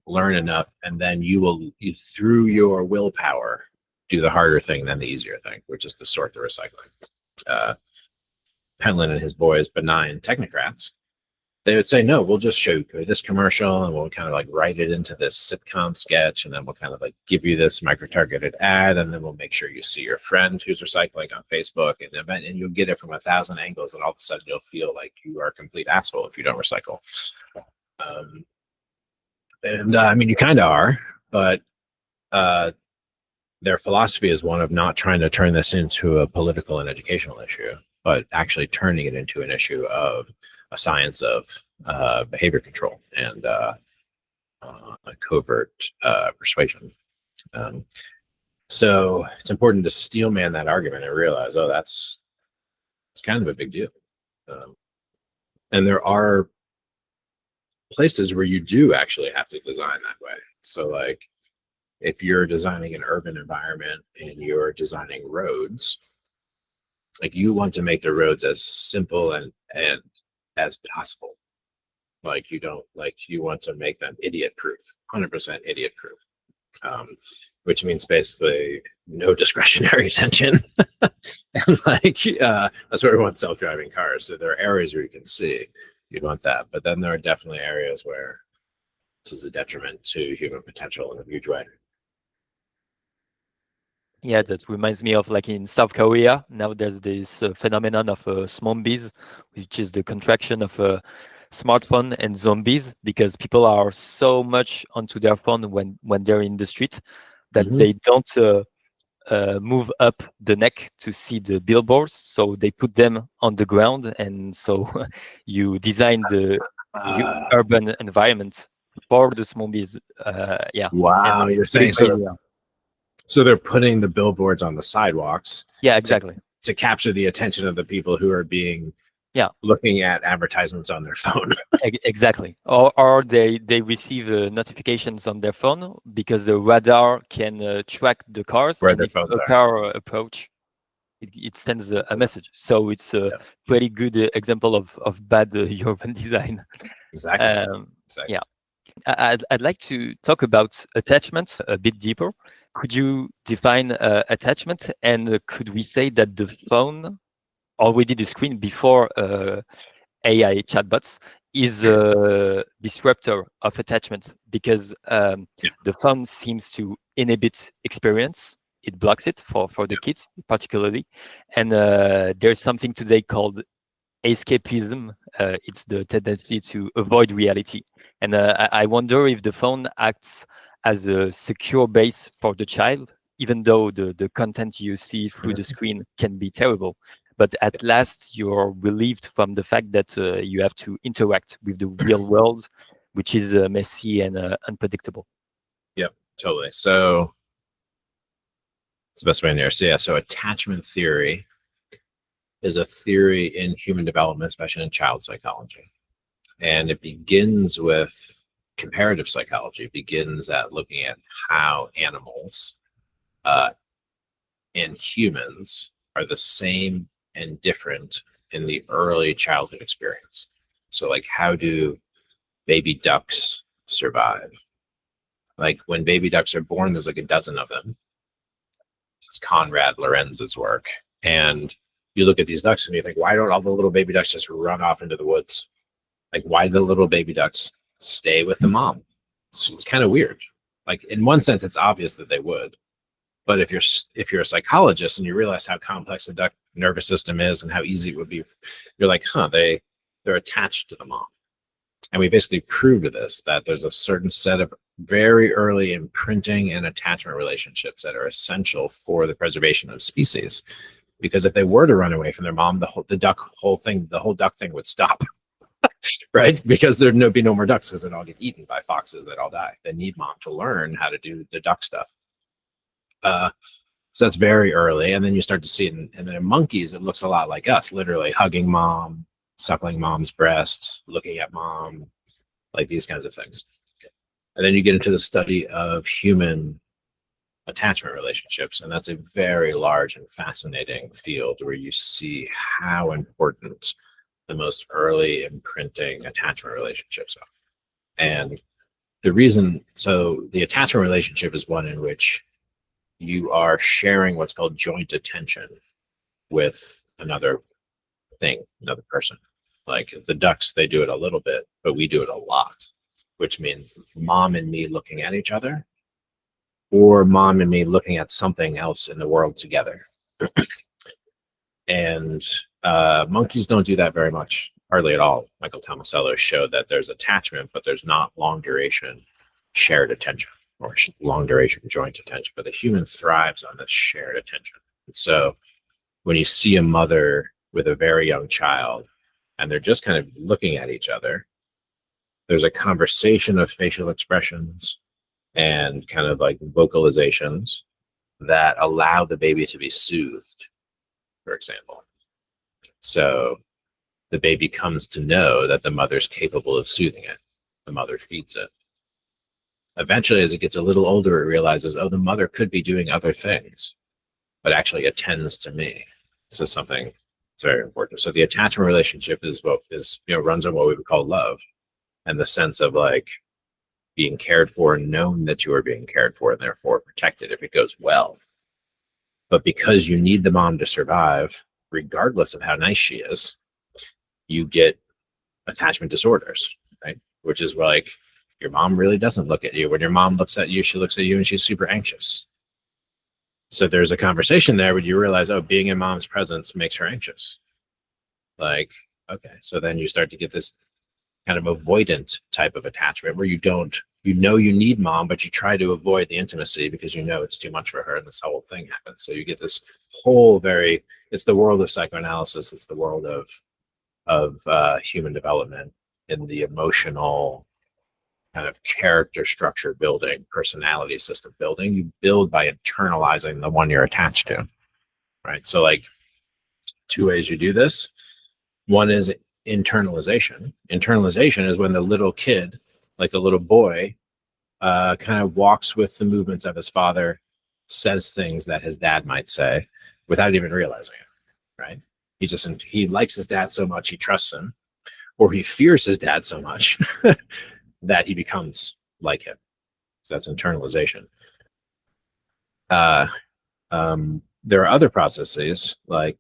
learn enough, and then you through your willpower, do the harder thing than the easier thing, which is to sort the recycling. Penland and his boys, benign technocrats, they would say, no, we'll just show you this commercial and we'll kind of like write it into this sitcom sketch, and then we'll kind of like give you this micro-targeted ad, and then we'll make sure you see your friend who's recycling on Facebook and you'll get it from 1,000 angles, and all of a sudden you'll feel like you are a complete asshole if you don't recycle. I mean, you kind of are, but their philosophy is one of not trying to turn this into a political and educational issue, but actually turning it into an issue of a science of behavior control and a covert persuasion. So it's important to steelman that argument and realize, oh, it's kind of a big deal. And there are places where you do actually have to design that way. So like, if you're designing an urban environment and you're designing roads, like you want to make the roads as simple and as possible. Like you want to make them idiot proof, 100% idiot proof, which means basically no discretionary attention. And like, that's where we want self-driving cars. So there are areas where you can see, you'd want that. But then there are definitely areas where this is a detriment to human potential in a huge way. Yeah, that reminds me of like in South Korea, now there's this phenomenon of zombies, which is the contraction of smartphone and zombies, because people are so much onto their phone when they're in the street that they don't move up the neck to see the billboards, so they put them on the ground, and so you design the urban environment for the zombies. Yeah. Wow, you're saying so. So they're putting the billboards on the sidewalks. Yeah, exactly. To capture the attention of the people who are being looking at advertisements on their phone. Exactly. Or they receive notifications on their phone because the radar can track the cars. Where and their if phones a car approach, it sends a message. So it's a pretty good example of bad urban design. Exactly. Yeah. I'd like to talk about attachment a bit deeper. Could you define attachment, and could we say that the phone, already the screen before AI chatbots, is a disruptor of attachment? Because the phone seems to inhibit experience. It blocks it for the kids particularly. And there's something today called escapism. It's the tendency to avoid reality. And I wonder if the phone acts as a secure base for the child, even though the content you see through the screen can be terrible. But at last, you're relieved from the fact that you have to interact with the real world, which is messy and unpredictable. Yep, totally. So it's the best way in there. So yeah, so attachment theory is a theory in human development, especially in child psychology. And it begins with comparative psychology. It begins at looking at how animals and humans are the same and different in the early childhood experience. So like, how do baby ducks survive? Like when baby ducks are born, there's like a dozen of them. This is Conrad Lorenz's work. And you look at these ducks and you think, why don't all the little baby ducks just run off into the woods? Like, why do the little baby ducks stay with the mom? It's kind of weird. Like in one sense, it's obvious that they would, but if you're a psychologist and you realize how complex the duck nervous system is and how easy it would be, you're like, they're attached to the mom. And we basically proved this, that there's a certain set of very early imprinting and attachment relationships that are essential for the preservation of species. Because if they were to run away from their mom, the whole duck thing would stop, right? Because there'd be no more ducks, because they'd all get eaten by foxes, they'd all die. They need mom to learn how to do the duck stuff. So that's very early, and then you start to see it, and then in monkeys, it looks a lot like us, literally hugging mom, suckling mom's breast, looking at mom, like these kinds of things. And then you get into the study of human attachment relationships, and that's a very large and fascinating field where you see how important the most early imprinting attachment relationships are. And the reason, so the attachment relationship is one in which you are sharing what's called joint attention with another thing, another person. Like the ducks, they do it a little bit, but we do it a lot, which means mom and me looking at each other, or mom and me looking at something else in the world together. And monkeys don't do that very much, hardly at all. Michael Tomasello showed that there's attachment, but there's not long duration shared attention or long duration joint attention. But the human thrives on this shared attention. And so when you see a mother with a very young child and they're just kind of looking at each other, there's a conversation of facial expressions and kind of like vocalizations that allow the baby to be soothed, for example. So the baby comes to know that the mother's capable of soothing it. The mother feeds it. Eventually, as it gets a little older, it realizes, oh, the mother could be doing other things, but actually attends to me. So something that's very important. So the attachment relationship is what is, runs on what we would call love, and the sense of like being cared for and known that you are being cared for and therefore protected if it goes well. But because you need the mom to survive, regardless of how nice she is, you get attachment disorders, right? Which is like, your mom really doesn't look at you. When your mom looks at you, she looks at you and she's super anxious. So there's a conversation there where you realize, oh, being in mom's presence makes her anxious. Like, okay, so then you start to get this kind of avoidant type of attachment where you need mom, but you try to avoid the intimacy because you know it's too much for her, and this whole thing happens. So you get this whole it's the world of psychoanalysis, it's the world of human development in the emotional kind of character structure building, personality system building. You build by internalizing the one you're attached to, right? So like two ways you do this. One is internalization. Internalization is when the little kid, like the little boy, kind of walks with the movements of his father, says things that his dad might say without even realizing it, right? He likes his dad so much, he trusts him, or he fears his dad so much that he becomes like him. So that's internalization. There are other processes like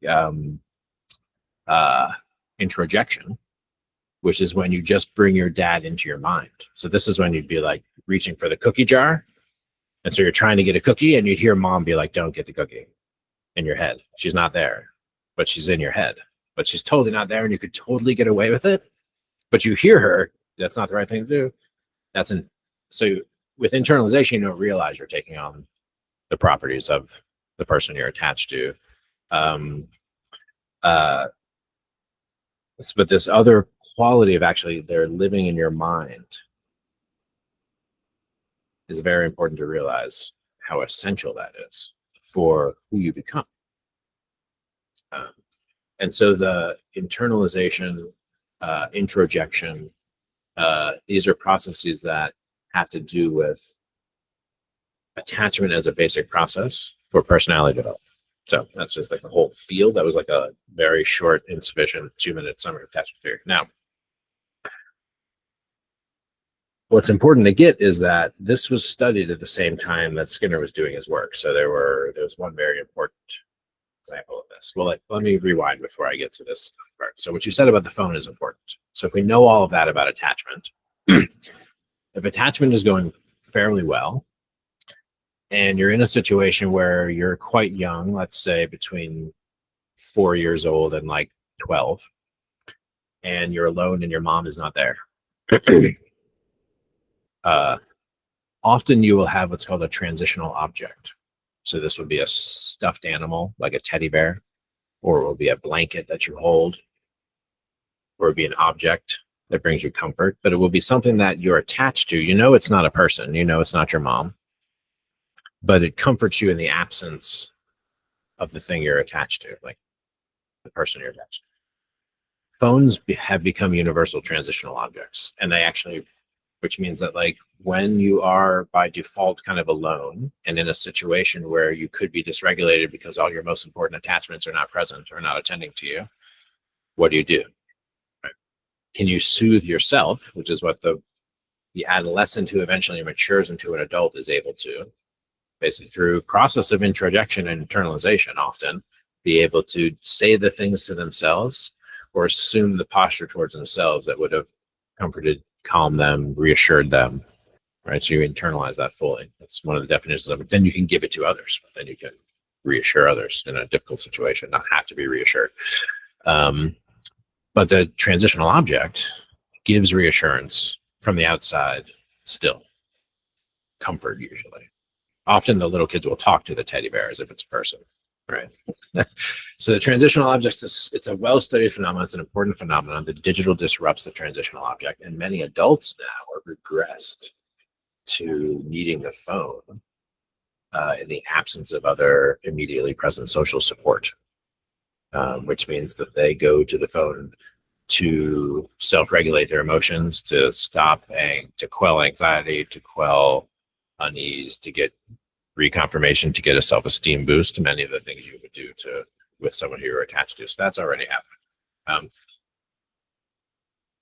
introjection, which is when you just bring your dad into your mind. So this is when you'd be like reaching for the cookie jar. And so you're trying to get a cookie and you'd hear mom be like, don't get the cookie, in your head. She's not there, but she's in your head. But she's totally not there and you could totally get away with it. But you hear her, that's not the right thing to do. So with internalization, you don't realize you're taking on the properties of the person you're attached to. But this other quality of actually they're living in your mind is very important to realize how essential that is for who you become. And so the internalization, introjection, these are processes that have to do with attachment as a basic process for personality development. So that's just like a whole field. That was like a very short, insufficient 2-minute summary of attachment theory. Now, what's important to get is that this was studied at the same time that Skinner was doing his work. So there was one very important example of this. Well, let me rewind before I get to this part. So what you said about the phone is important. So if we know all of that about attachment, if attachment is going fairly well, and you're in a situation where you're quite young, let's say between 4 years old and like 12, and you're alone and your mom is not there, Often you will have what's called a transitional object. So this would be a stuffed animal, like a teddy bear, or it will be a blanket that you hold, or it would be an object that brings you comfort, but it will be something that you're attached to. You know it's not a person, you know it's not your mom, but it comforts you in the absence of the thing you're attached to, like the person you're attached to. Phones have become universal transitional objects, and they actually, which means that like when you are by default kind of alone and in a situation where you could be dysregulated because all your most important attachments are not present or not attending to you, what do? Right? Can you soothe yourself, which is what the adolescent who eventually matures into an adult is able to, basically through process of introjection and internalization, often be able to say the things to themselves or assume the posture towards themselves that would have comforted, calmed them, reassured them, right? So you internalize that fully. That's one of the definitions of it. Then you can give it to others. Then you can reassure others in a difficult situation, not have to be reassured. But the transitional object gives reassurance from the outside still. Comfort, usually. Often the little kids will talk to the teddy bear as if it's a person, right? So the transitional object it's a well-studied phenomenon. It's an important phenomenon. The digital disrupts the transitional object, and many adults now are regressed to needing the phone in the absence of other immediately present social support, which means that they go to the phone to self-regulate their emotions, to stop to quell anxiety, to quell unease, to get reconfirmation, to get a self-esteem boost, many of the things you would do with someone who you're attached to. So that's already happening.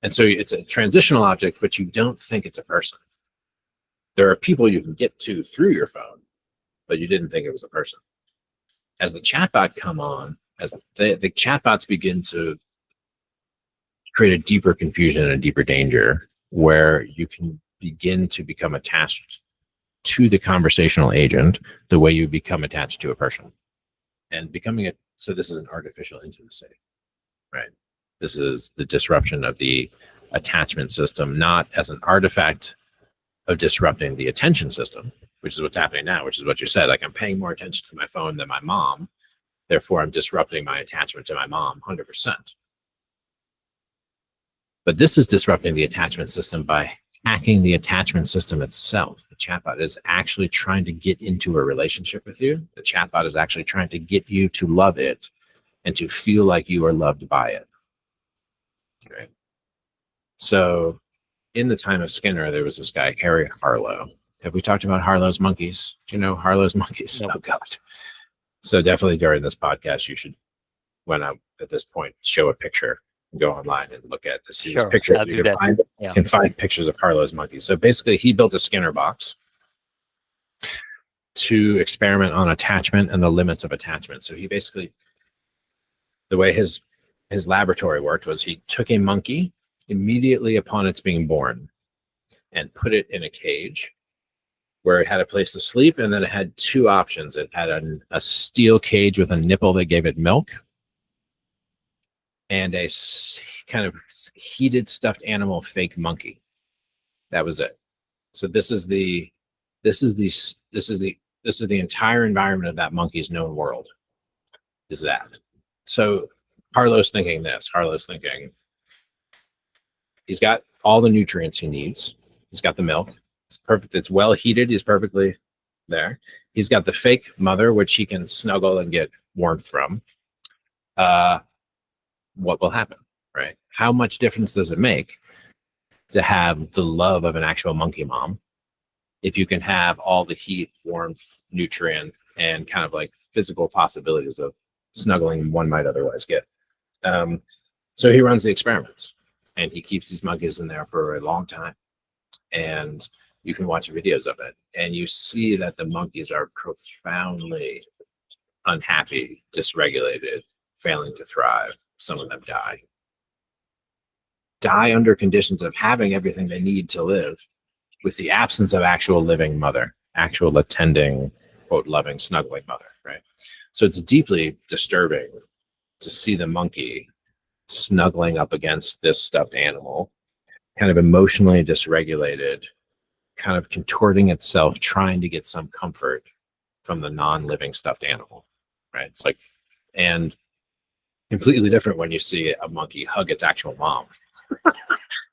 And so it's a transitional object, but you don't think it's a person. There are people you can get to through your phone, but you didn't think it was a person. As the chatbot come on, as the chatbots begin to create a deeper confusion and a deeper danger, where you can begin to become attached to the conversational agent the way you become attached to a person. And so this is an artificial intimacy, right? This is the disruption of the attachment system, not as an artifact of disrupting the attention system, which is what's happening now, which is what you said. Like, I'm paying more attention to my phone than my mom, therefore I'm disrupting my attachment to my mom 100%. But this is disrupting the attachment system by hacking the attachment system itself. The chatbot is actually trying to get into a relationship with you. The chatbot is actually trying to get you to love it and to feel like you are loved by it. Okay. So in the time of Skinner, there was this guy, Harry Harlow. Have we talked about Harlow's monkeys? Do you know Harlow's monkeys? No. Oh, God. So definitely during this podcast, you should, when I'm at this point, show a picture, go online and look at this picture. You can find pictures of Harlow's monkeys. So basically, he built a Skinner box to experiment on attachment and the limits of attachment. So he basically, the way his laboratory worked was he took a monkey immediately upon its being born and put it in a cage where it had a place to sleep, and then it had two options. It had a steel cage with a nipple that gave it milk, and a kind of heated stuffed animal fake monkey. That was it. So this is the entire environment of that monkey's known world. Is that. So Harlow's thinking this. Harlow's thinking he's got all the nutrients he needs. He's got the milk. It's perfect. It's well heated. He's perfectly there. He's got the fake mother, which he can snuggle and get warmth from. What will happen, right? How much difference does it make to have the love of an actual monkey mom if you can have all the heat, warmth, nutrient, and kind of like physical possibilities of snuggling one might otherwise get? So he runs the experiments, and he keeps these monkeys in there for a long time. And you can watch videos of it, and you see that the monkeys are profoundly unhappy, dysregulated, failing to thrive. Some of them die under conditions of having everything they need to live, with the absence of actual living mother, actual attending, quote, loving, snuggling mother, right? So it's deeply disturbing to see the monkey snuggling up against this stuffed animal kind of emotionally dysregulated, kind of contorting itself, trying to get some comfort from the non-living stuffed animal, right? It's like, and completely different when you see a monkey hug its actual mom.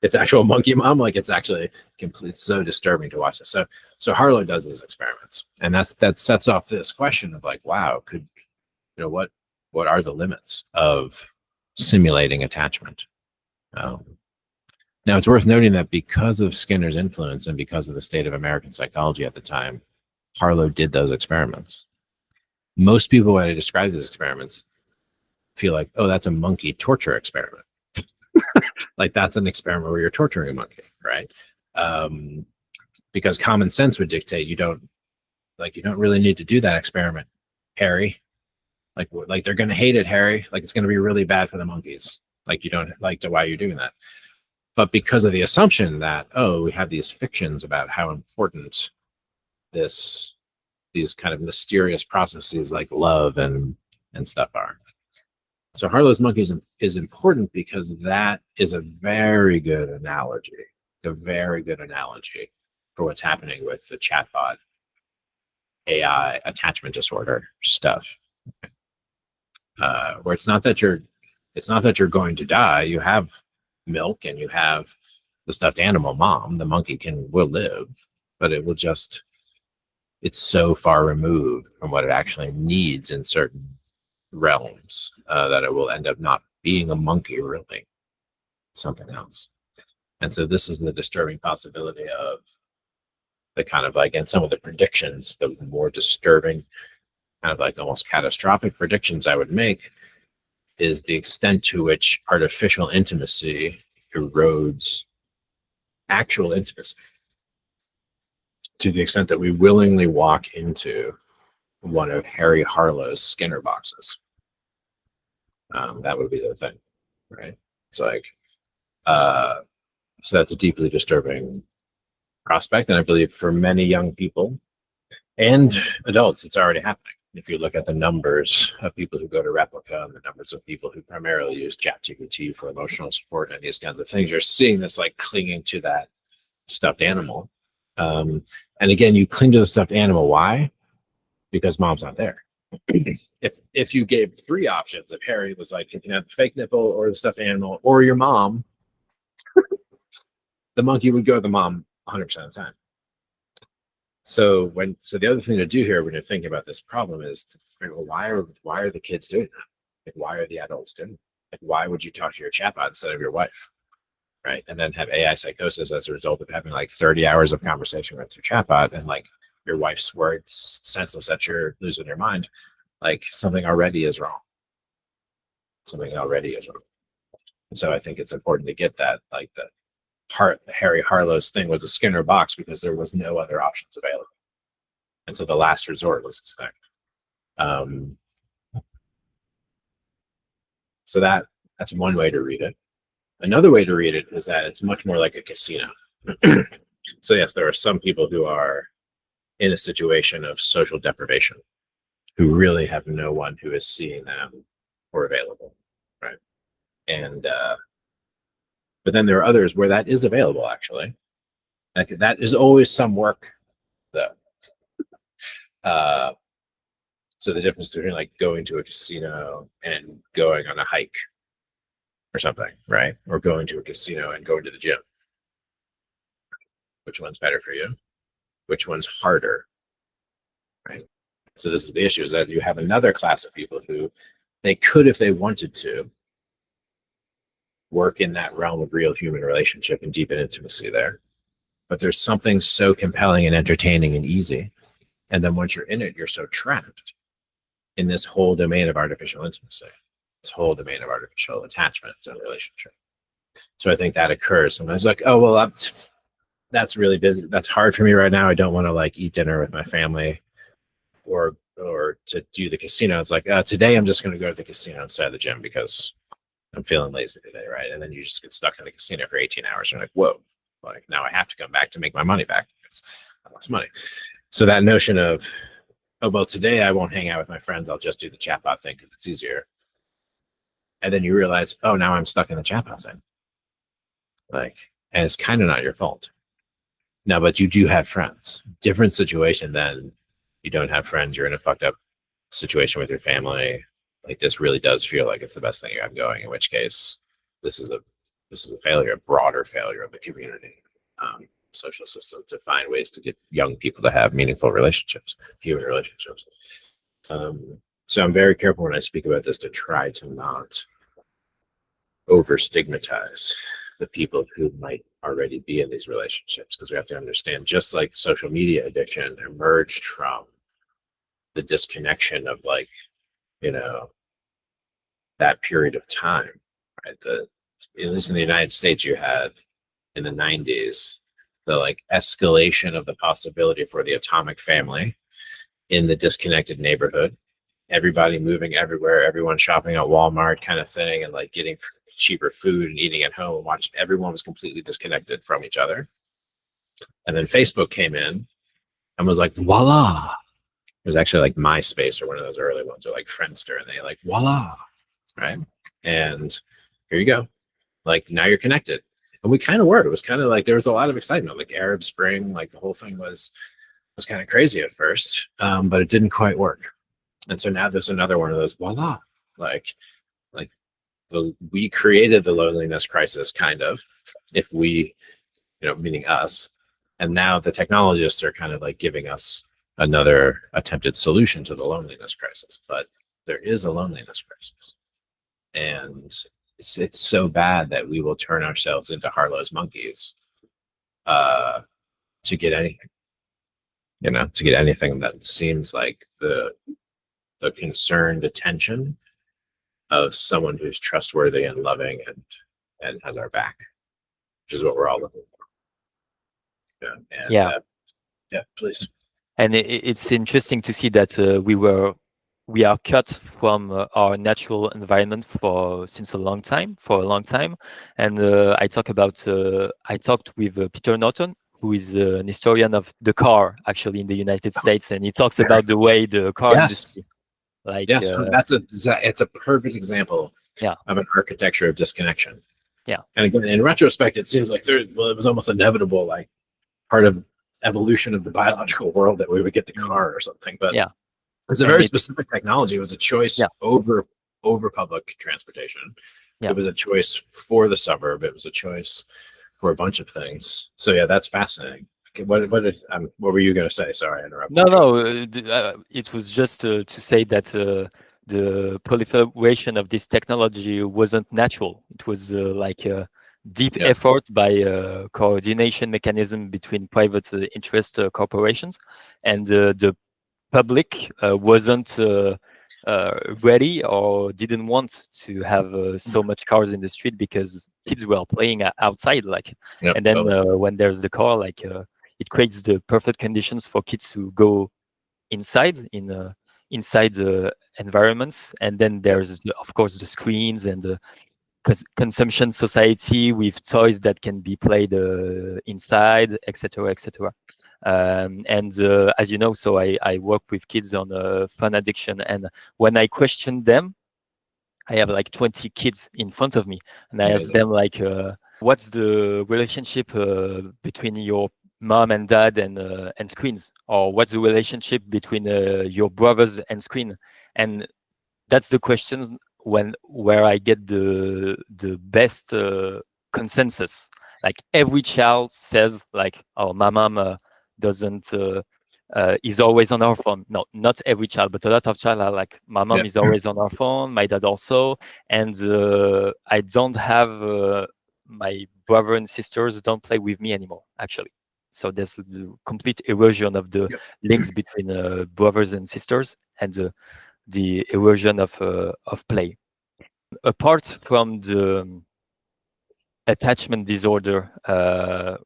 Its actual monkey mom, like it's actually complete, so disturbing to watch this. So Harlow does these experiments, and that sets off this question of like, wow, could, you know, what are the limits of simulating attachment? Now it's worth noting that because of Skinner's influence and because of the state of American psychology at the time, Harlow did those experiments. Most people, when I describe these experiments, feel like, oh, that's a monkey torture experiment. Like that's an experiment where you're torturing a monkey, right? Because common sense would dictate you don't really need to do that experiment, Harry. Like they're going to hate it, Harry. Like it's going to be really bad for the monkeys. Like you don't like to why you're doing that. But because of the assumption that, oh, we have these fictions about how important these kind of mysterious processes like love and stuff are. So Harlow's monkeys is important because that is a very good analogy for what's happening with the chatbot AI attachment disorder stuff. Where it's not that you're going to die. You have milk and you have the stuffed animal mom. The monkey will live, but it's so far removed from what it actually needs in certain realms that it will end up not being a monkey, really something else. And so this is the disturbing possibility of the kind of like, and some of the predictions, the more disturbing kind of like almost catastrophic predictions I would make is the extent to which artificial intimacy erodes actual intimacy, to the extent that we willingly walk into one of Harry Harlow's Skinner boxes. That would be the thing, right? It's like, so that's a deeply disturbing prospect. And I believe for many young people and adults, it's already happening. If you look at the numbers of people who go to Replica and the numbers of people who primarily use ChatGPT for emotional support and these kinds of things, you're seeing this like clinging to that stuffed animal. And again, you cling to the stuffed animal. Why? Because mom's not there. If you gave three options, if Harry was like, you can have the fake nipple or the stuffed animal or your mom, the monkey would go to the mom 100% of the time. So the other thing to do here when you're thinking about this problem is to figure out why are the kids doing that? Like why are the adults doing it? Like why would you talk to your chatbot instead of your wife? Right? And then have AI psychosis as a result of having like 30 hours of conversation with your chatbot and like your wife's words senseless that you're losing your mind. Like something already is wrong. Something already is wrong. And so I think it's important to get that, like the Harry Harlow's thing was a Skinner box because there was no other options available. And so the last resort was this thing. So that's one way to read it. Another way to read it is that it's much more like a casino. So yes, there are some people who are in a situation of social deprivation who really have no one who is seeing them or available, right? And but then there are others where that is available, actually. Like that is always some work, though. So the difference between like going to a casino and going on a hike or something, right? Or going to a casino and going to the gym. Which one's better for you? Which one's harder, right? So this is the issue, is that you have another class of people who they could, if they wanted to, work in that realm of real human relationship and deepen intimacy there. But there's something so compelling and entertaining and easy. And then once you're in it, you're so trapped in this whole domain of artificial intimacy, this whole domain of artificial attachment and relationship. So I think that occurs sometimes, like, oh, well, that's really busy. That's hard for me right now. I don't want to like eat dinner with my family or to do the casino. It's like, today I'm just going to go to the casino instead of the gym because I'm feeling lazy today, right? And then you just get stuck in the casino for 18 hours. You're like, whoa, like now I have to come back to make my money back because I lost money. So that notion of, oh, well, today I won't hang out with my friends. I'll just do the chatbot thing because it's easier. And then you realize, oh, now I'm stuck in the chatbot thing. Like, and it's kind of not your fault. Now, but you do have friends. Different situation than you don't have friends. You're in a fucked up situation with your family. Like, this really does feel like it's the best thing you have going. In which case, this is a failure, a broader failure of the community, social system, to find ways to get young people to have meaningful relationships, human relationships. So I'm very careful when I speak about this to try to not over stigmatize the people who might already be in these relationships, because we have to understand, just like social media addiction emerged from the disconnection of, like, you know, that period of time, right? At least in the United States, you had in the 90s the like escalation of the possibility for the atomic family in the disconnected neighborhood. Everybody moving everywhere, everyone shopping at Walmart kind of thing, and like getting cheaper food and eating at home and watching. Everyone was completely disconnected from each other. And then Facebook came in and was like, voila. It was actually like MySpace or one of those early ones, or like Friendster, and they like, voila, right? And here you go. Like, now you're connected. And we kind of were. It was kind of like there was a lot of excitement, like Arab Spring, like the whole thing was kind of crazy at first, but it didn't quite work. And so now there's another one of those, voila, like we created the loneliness crisis, kind of, if we, you know, meaning us. And now the technologists are kind of like giving us another attempted solution to the loneliness crisis. But there is a loneliness crisis. And it's so bad that we will turn ourselves into Harlow's monkeys to get anything, you know, to get anything that seems like the concerned attention of someone who's trustworthy and loving and has our back, which is what we're all looking for. Yeah, please. And it's interesting to see that we are cut from our natural environment for a long time. And I talked with Peter Norton, who is an historian of the car, actually, in the United States, and he talks about the way the car industry, like, yes, it's a perfect example of an architecture of disconnection. Yeah. And again, in retrospect, it seems like it was almost inevitable, like part of evolution of the biological world, that we would get the car or something. But it's a very specific technology. It was a choice over public transportation. Yeah. It was a choice for the suburb. It was a choice for a bunch of things. So yeah, that's fascinating. Okay, what were you going to say? Sorry, I interrupted. No. It was just to say that the proliferation of this technology wasn't natural. It was like a deep effort by a coordination mechanism between private interest corporations, and the public wasn't ready or didn't want to have so much cars in the street, because kids were playing outside, like, and then when there's the car, like, it creates the perfect conditions for kids to go inside inside the environments. And then there's of course the screens and the consumption society with toys that can be played inside, etc. And as you know, so I work with kids on fun addiction, and when I question them, I have like 20 kids in front of me, and I ask them, like, what's the relationship between your mom and dad and screens, or what's the relationship between your brothers and screen? And that's the questions where I get the best consensus. Like, every child says, like, oh, my mom doesn't is always on her phone. No, not every child, but a lot of child are like, my mom is always on her phone, my dad also, and I don't have my brother and sisters don't play with me anymore, actually. So there's the complete erosion of the links between brothers and sisters, and the erosion of play. Apart from the attachment disorder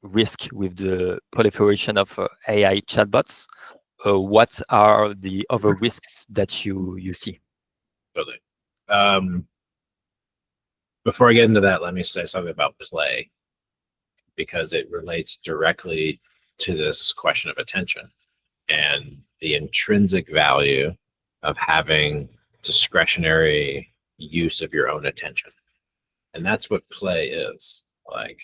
risk with the proliferation of AI chatbots, what are the other risks that you see? Totally. Before I get into that, let me say something about play, because it relates directly to this question of attention and the intrinsic value of having discretionary use of your own attention. And that's what play is. Like,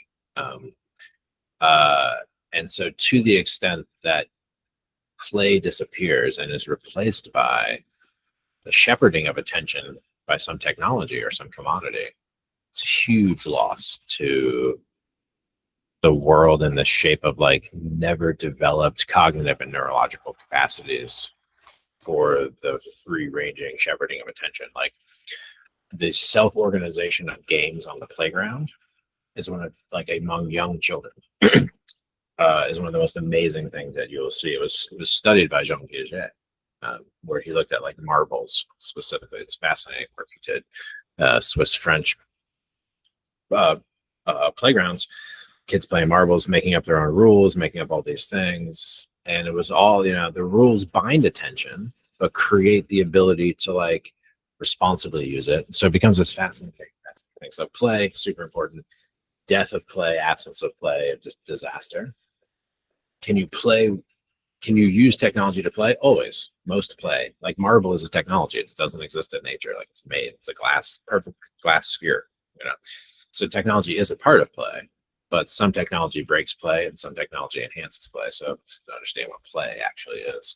And so to the extent that play disappears and is replaced by the shepherding of attention by some technology or some commodity, it's a huge loss to the world in the shape of like never developed cognitive and neurological capacities for the free-ranging shepherding of attention. Like the self-organization of games on the playground is one of, like, among young children, is one of the most amazing things that you will see. It was studied by Jean Piaget, where he looked at like marbles specifically. It's fascinating work he did. Swiss French playgrounds, kids playing marbles, making up their own rules, making up all these things. And it was all, you know, the rules bind attention, but create the ability to like responsibly use it. So it becomes this fascinating thing. So play, super important. Death of play, absence of play, just disaster. Can you play? Can you use technology to play? Always. Most play. Like marble is a technology. It doesn't exist in nature. Like it's made. It's a glass, perfect glass sphere. You know. So technology is a part of play, but some technology breaks play and some technology enhances play. So just to understand what play actually is.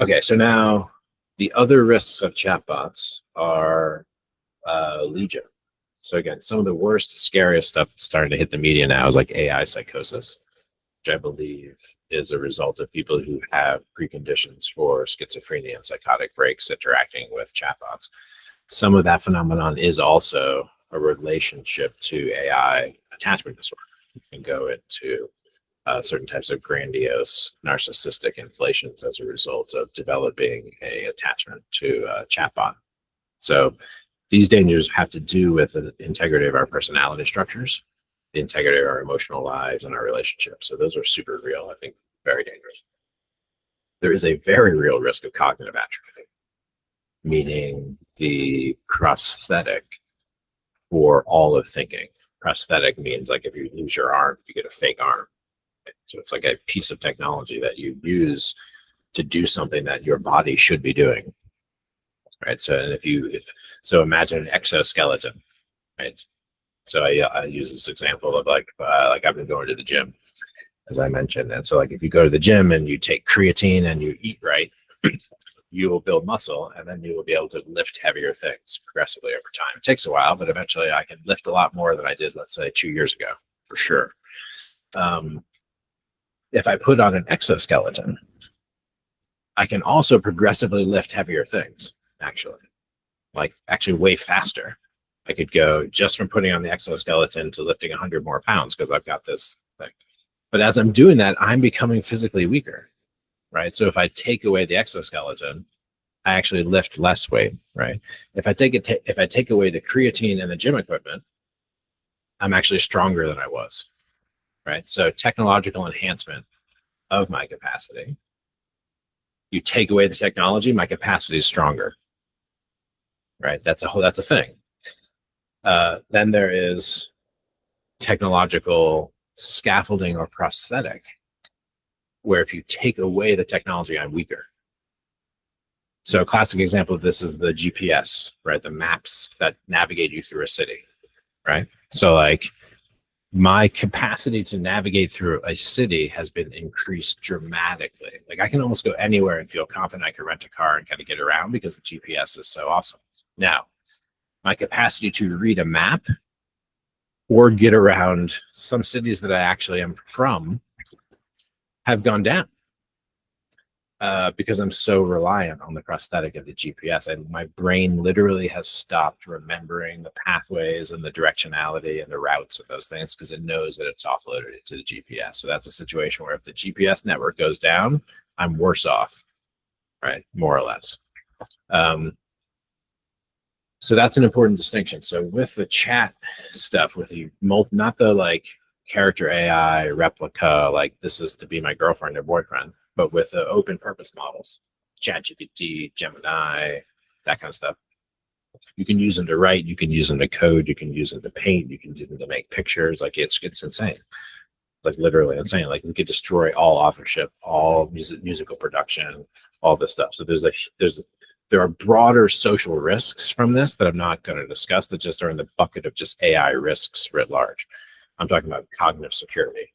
Okay, so now the other risks of chatbots are legion. So again, some of the worst, scariest stuff that's starting to hit the media now is like AI psychosis, which I believe is a result of people who have preconditions for schizophrenia and psychotic breaks interacting with chatbots. Some of that phenomenon is also a relationship to AI attachment disorder. You can go into certain types of grandiose narcissistic inflations as a result of developing a attachment to a chatbot. So these dangers have to do with the integrity of our personality structures, the integrity of our emotional lives, and our relationships. So those are super real, I think, very dangerous. There is a very real risk of cognitive atrophy, meaning the prosthetic for all of thinking. Prosthetic means like if you lose your arm, you get a fake arm. So it's like a piece of technology that you use to do something that your body should be doing. Right. So, and so imagine an exoskeleton, right? So I use this example of like I've been going to the gym, as I mentioned. And so like if you go to the gym and you take creatine and you eat right, you will build muscle, and then you will be able to lift heavier things progressively over time. It takes a while, but eventually I can lift a lot more than I did, let's say 2 years ago, for sure. If I put on an exoskeleton, I can also progressively lift heavier things. Actually way faster. I could go just from putting on the exoskeleton to lifting 100 more pounds because I've got this thing. But as I'm doing that, I'm becoming physically weaker, right? So if I take away the exoskeleton, I actually lift less weight, right? If I take away the creatine and the gym equipment, I'm actually stronger than I was, right? So technological enhancement of my capacity. You take away the technology, my capacity is stronger. Right, that's a thing. Then there is technological scaffolding or prosthetic, where if you take away the technology, I'm weaker. So a classic example of this is the GPS, right? The maps that navigate you through a city, right? So like my capacity to navigate through a city has been increased dramatically. Like I can almost go anywhere and feel confident I can rent a car and kind of get around because the GPS is so awesome. Now, my capacity to read a map or get around some cities that I actually am from have gone down because I'm so reliant on the prosthetic of the GPS. And my brain literally has stopped remembering the pathways and the directionality and the routes of those things because it knows that it's offloaded it to the GPS. So that's a situation where if the GPS network goes down, I'm worse off, right? More or less. So that's an important distinction. So with the chat stuff, with the not the like character AI replica, like this is to be my girlfriend or boyfriend, but with the open purpose models, ChatGPT, Gemini, that kind of stuff. You can use them to write, you can use them to code, you can use them to paint, you can use them to make pictures. Like it's insane, like literally insane. Like we could destroy all authorship, all musical production, all this stuff. So there are broader social risks from this that I'm not going to discuss that just are in the bucket of just AI risks writ large. I'm talking about cognitive security.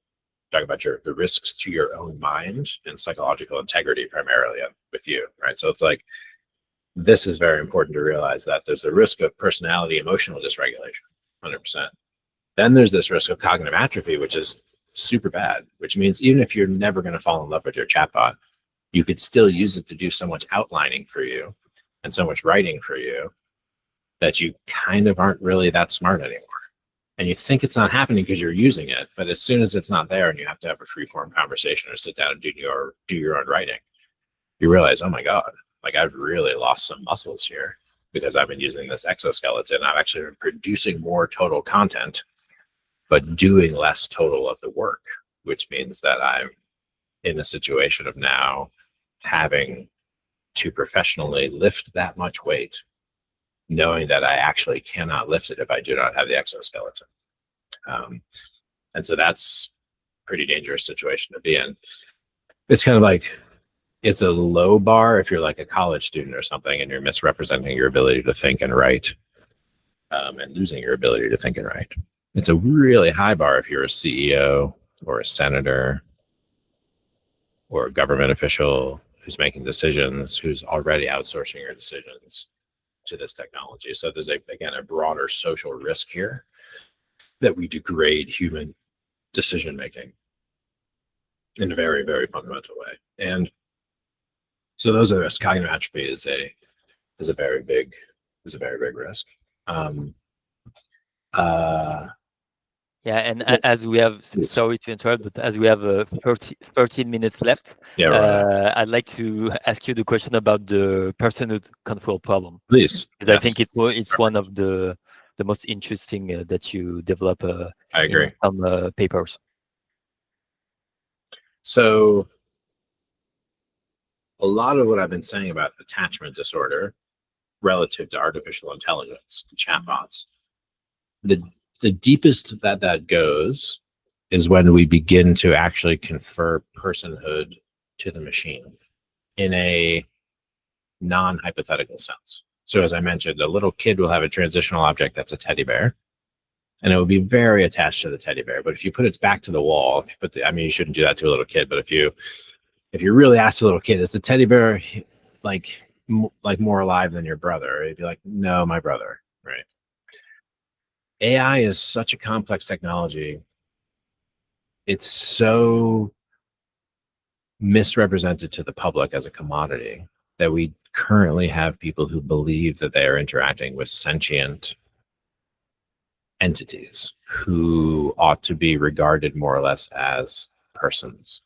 I'm talking about the risks to your own mind and psychological integrity primarily with you, right? So it's like, this is very important to realize that there's the risk of personality, emotional dysregulation, 100%. Then there's this risk of cognitive atrophy, which is super bad, which means even if you're never going to fall in love with your chatbot, you could still use it to do so much outlining for you and so much writing for you that you kind of aren't really that smart anymore. And you think it's not happening because you're using it, but as soon as it's not there and you have to have a free-form conversation or sit down and do your own writing, you realize, oh my God, like I've really lost some muscles here because I've been using this exoskeleton. I've actually been producing more total content, but doing less total of the work, which means that I'm in a situation of now having to professionally lift that much weight, knowing that I actually cannot lift it if I do not have the exoskeleton. And so that's a pretty dangerous situation to be in. It's kind of like, it's a low bar if you're like a college student or something and you're misrepresenting your ability to think and write, and losing your ability to think and write. It's a really high bar if you're a CEO or a senator or a government official who's making decisions, who's already outsourcing your decisions to this technology. So there's again a broader social risk here that we degrade human decision making in a very, very fundamental way. And so those are the risks. Cognitive atrophy is a very big risk. Yeah, and as we have, sorry to interrupt, but as we have 13 minutes left, Yeah, right. I'd like to ask you the question about the personhood control problem. Please. Because I think it's one of the most interesting that you develop I agree. in some papers. So a lot of what I've been saying about attachment disorder relative to artificial intelligence, chatbots, the deepest that goes is when we begin to actually confer personhood to the machine in a non-hypothetical sense. So as I mentioned, a little kid will have a transitional object that's a teddy bear, and it will be very attached to the teddy bear. But if you put its back to the wall, if you put I mean, you shouldn't do that to a little kid, but if you really ask a little kid, is the teddy bear like more alive than your brother? It'd be like, no, my brother, right? AI is such a complex technology. It's so misrepresented to the public as a commodity that we currently have people who believe that they are interacting with sentient entities who ought to be regarded more or less as persons.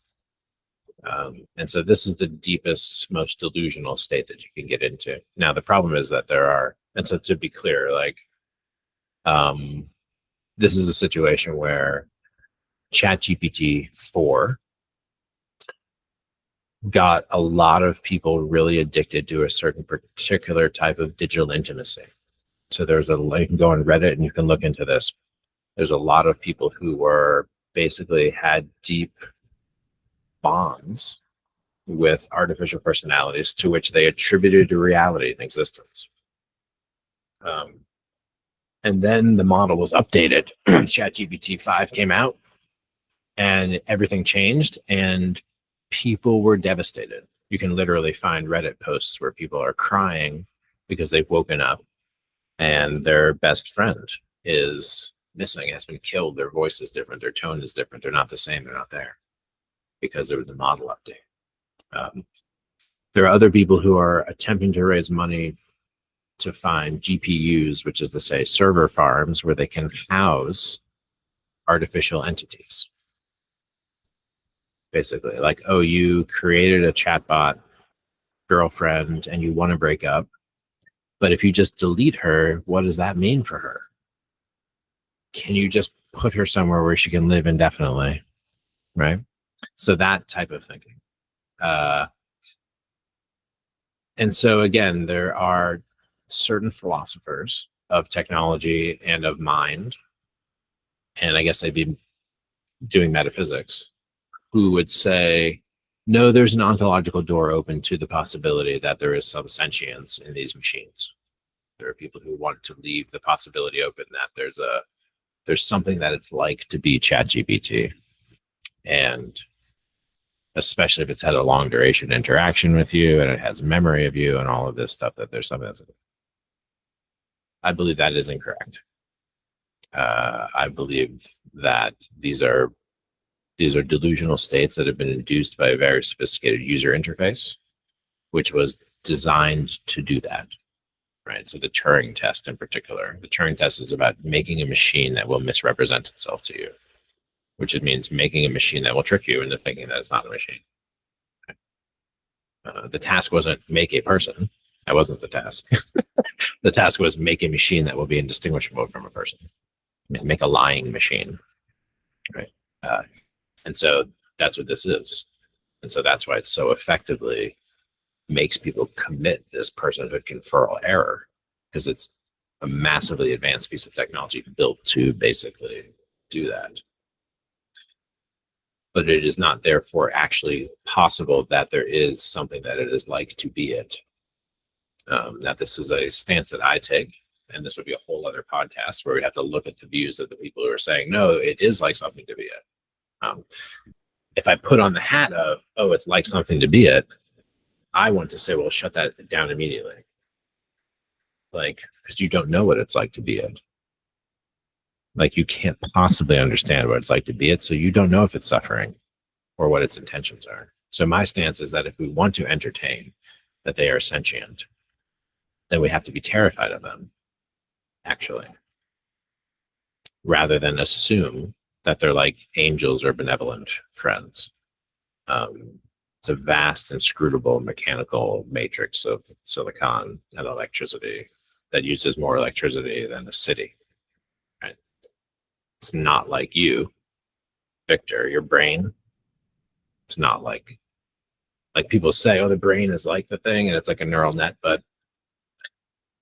And so this is the deepest, most delusional state that you can get into. Now, the problem is that and so to be clear, like, this is a situation where ChatGPT 4 got a lot of people really addicted to a certain particular type of digital intimacy. So you can go on Reddit and you can look into this. There's a lot of people who basically had deep bonds with artificial personalities to which they attributed a reality in existence. And then the model was updated. ChatGPT 5 came out and everything changed and people were devastated. You can literally find Reddit posts where people are crying because they've woken up and their best friend is missing, has been killed. Their voice is different. Their tone is different. They're not the same. They're not there because there was a model update. There are other people who are attempting to raise money to find GPUs, which is to say server farms where they can house artificial entities. Basically, like, oh, you created a chatbot girlfriend and you want to break up, but if you just delete her, what does that mean for her? Can you just put her somewhere where she can live indefinitely, right? So that type of thinking. And so again, there are certain philosophers of technology and of mind, and I guess they'd be doing metaphysics, who would say, no, there's an ontological door open to the possibility that there is some sentience in these machines. There are people who want to leave the possibility open that there's there's something that it's like to be ChatGPT. And especially if it's had a long duration interaction with you and it has memory of you and all of this stuff, that there's something that's, I believe that is incorrect. I believe that these are delusional states that have been induced by a very sophisticated user interface, which was designed to do that, right? So the Turing test in particular, the Turing test is about making a machine that will misrepresent itself to you, which it means making a machine that will trick you into thinking that it's not a machine. The task wasn't make a person. That wasn't the task. The task was make a machine that will be indistinguishable from a person. Make a lying machine, right? And so that's what this is. And so that's why it so effectively makes people commit this personhood conferral error, because it's a massively advanced piece of technology built to basically do that. But it is not therefore actually possible that there is something that it is like to be it. That this is a stance that I take, and this would be a whole other podcast where we'd have to look at the views of the people who are saying, no, it is like something to be it. If I put on the hat of, oh, it's like something to be it, I want to say, well, shut that down immediately. Like, because you don't know what it's like to be it. Like, you can't possibly understand what it's like to be it, so you don't know if it's suffering or what its intentions are. So my stance is that if we want to entertain that they are sentient, then we have to be terrified of them, actually, rather than assume that they're like angels or benevolent friends. It's a vast, inscrutable mechanical matrix of silicon and electricity that uses more electricity than a city. Right? It's not like you, Victor, your brain. It's not like people say, oh, the brain is like the thing and it's like a neural net. But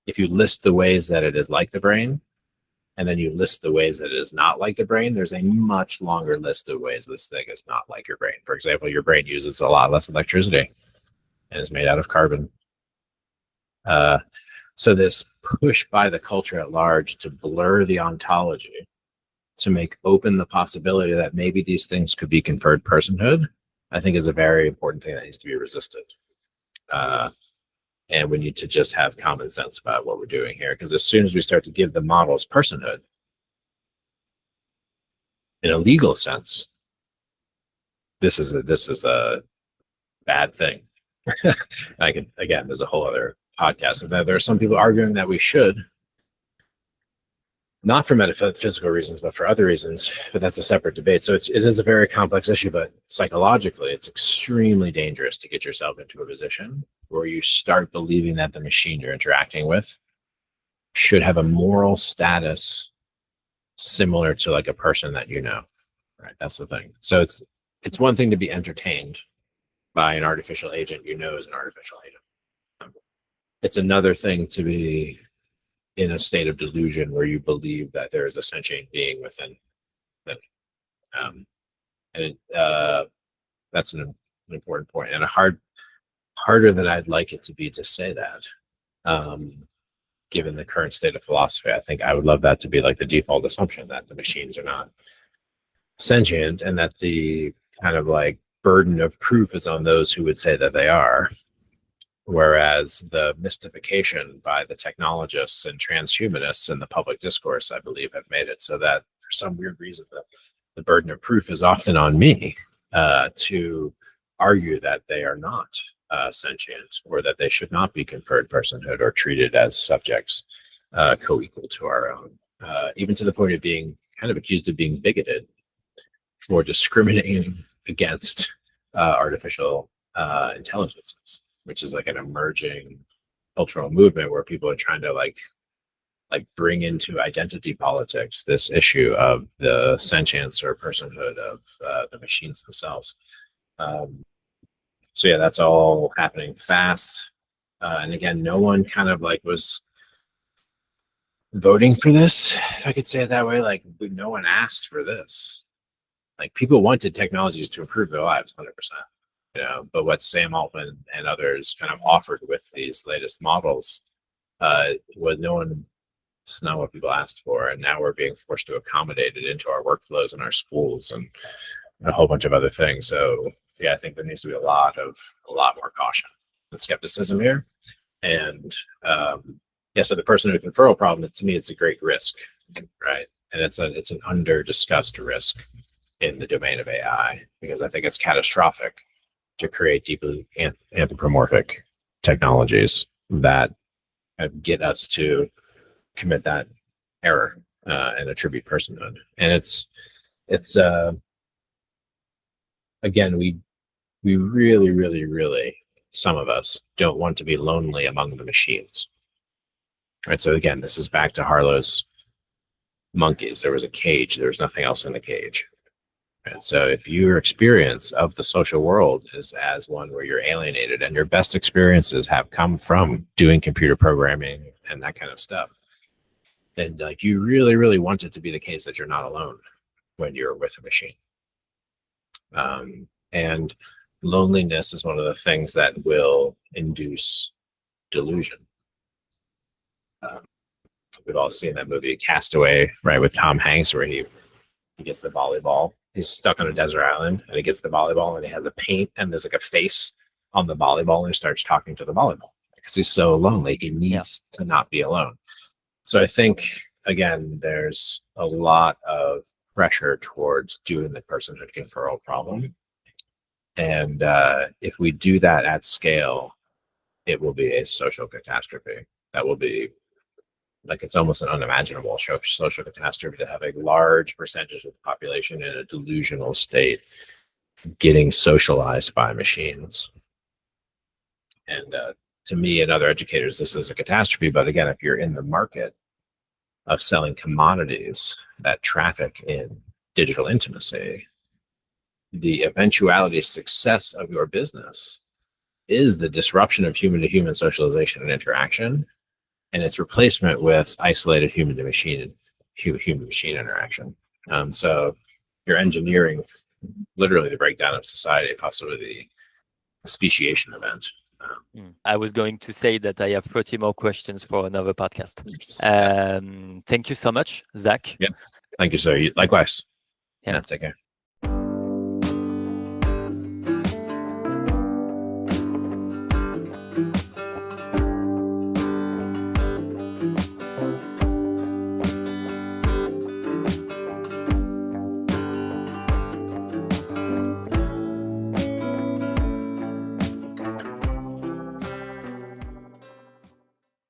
if you list the ways that it is like the brain, and then you list the ways that it is not like the brain, there's a much longer list of ways this thing is not like your brain. For example, your brain uses a lot less electricity and is made out of carbon. So this push by the culture at large to blur the ontology, to make open the possibility that maybe these things could be conferred personhood, I think is a very important thing that needs to be resisted. And we need to just have common sense about what we're doing here, because as soon as we start to give the models personhood in a legal sense, this is a bad thing. Again, there's a whole other podcast of that. There are some people arguing that we should, not for metaphysical reasons, but for other reasons. But that's a separate debate. So it is a very complex issue, but psychologically, it's extremely dangerous to get yourself into a position where you start believing that the machine you're interacting with should have a moral status similar to like a person that you know. Right? That's the thing. So it's one thing to be entertained by an artificial agent you know is an artificial agent. It's another thing to be in a state of delusion where you believe that there is a sentient being within them. That's an important point, and harder than I'd like it to be to say that. Given the current state of philosophy, I think I would love that to be like the default assumption that the machines are not sentient, and that the kind of like burden of proof is on those who would say that they are. Whereas the mystification by the technologists and transhumanists in the public discourse, I believe, have made it so that for some weird reason, the burden of proof is often on me to argue that they are not sentient, or that they should not be conferred personhood or treated as subjects co-equal to our own, even to the point of being kind of accused of being bigoted for discriminating against artificial intelligences, which is like an emerging cultural movement where people are trying to like bring into identity politics this issue of the sentience or personhood of the machines themselves. So yeah, that's all happening fast. And again, no one kind of like was voting for this, if I could say it that way. Like, no one asked for this. Like, people wanted technologies to improve their lives 100%. You know, but what Sam Altman and others kind of offered with these latest models was no one It's not what people asked for, and now we're being forced to accommodate it into our workflows in our schools and a whole bunch of other things. So yeah, I think there needs to be a lot more caution and skepticism here. And so the person who conferral problem, to me, it's a great risk, right? And it's an under discussed risk in the domain of AI, because I think it's catastrophic to create deeply anthropomorphic technologies that get us to commit that error and attribute personhood. And it's again, we really, some of us don't want to be lonely among the machines, right? So again, this is back to Harlow's monkeys. There was a cage, there was nothing else in the cage. And so if your experience of the social world is as one where you're alienated, and your best experiences have come from doing computer programming and that kind of stuff, then like you really want it to be the case that you're not alone when you're with a machine. And loneliness is one of the things that will induce delusion. We've all seen that movie Castaway, right, with Tom Hanks, where he gets the volleyball. He's stuck on a desert island, and he gets the volleyball, and he has a paint, and there's like a face on the volleyball, and he starts talking to the volleyball because he's so lonely. He needs to not be alone. So I think, again, there's a lot of pressure towards doing the personhood conferral problem. And if we do that at scale, it will be a social catastrophe. That will be like, it's almost an unimaginable social catastrophe to have a large percentage of the population in a delusional state getting socialized by machines. And to me and other educators, this is a catastrophe. But again, if you're in the market of selling commodities that traffic in digital intimacy, the eventuality of success of your business is the disruption of human-to-human socialization and interaction, and its replacement with isolated human-to-machine interaction. So you're engineering literally the breakdown of society, possibly the speciation event. I was going to say that I have 30 more questions for another podcast. Yes. Thank you so much, Zak. Yeah. Thank you, sir. Likewise. Yeah. Take care.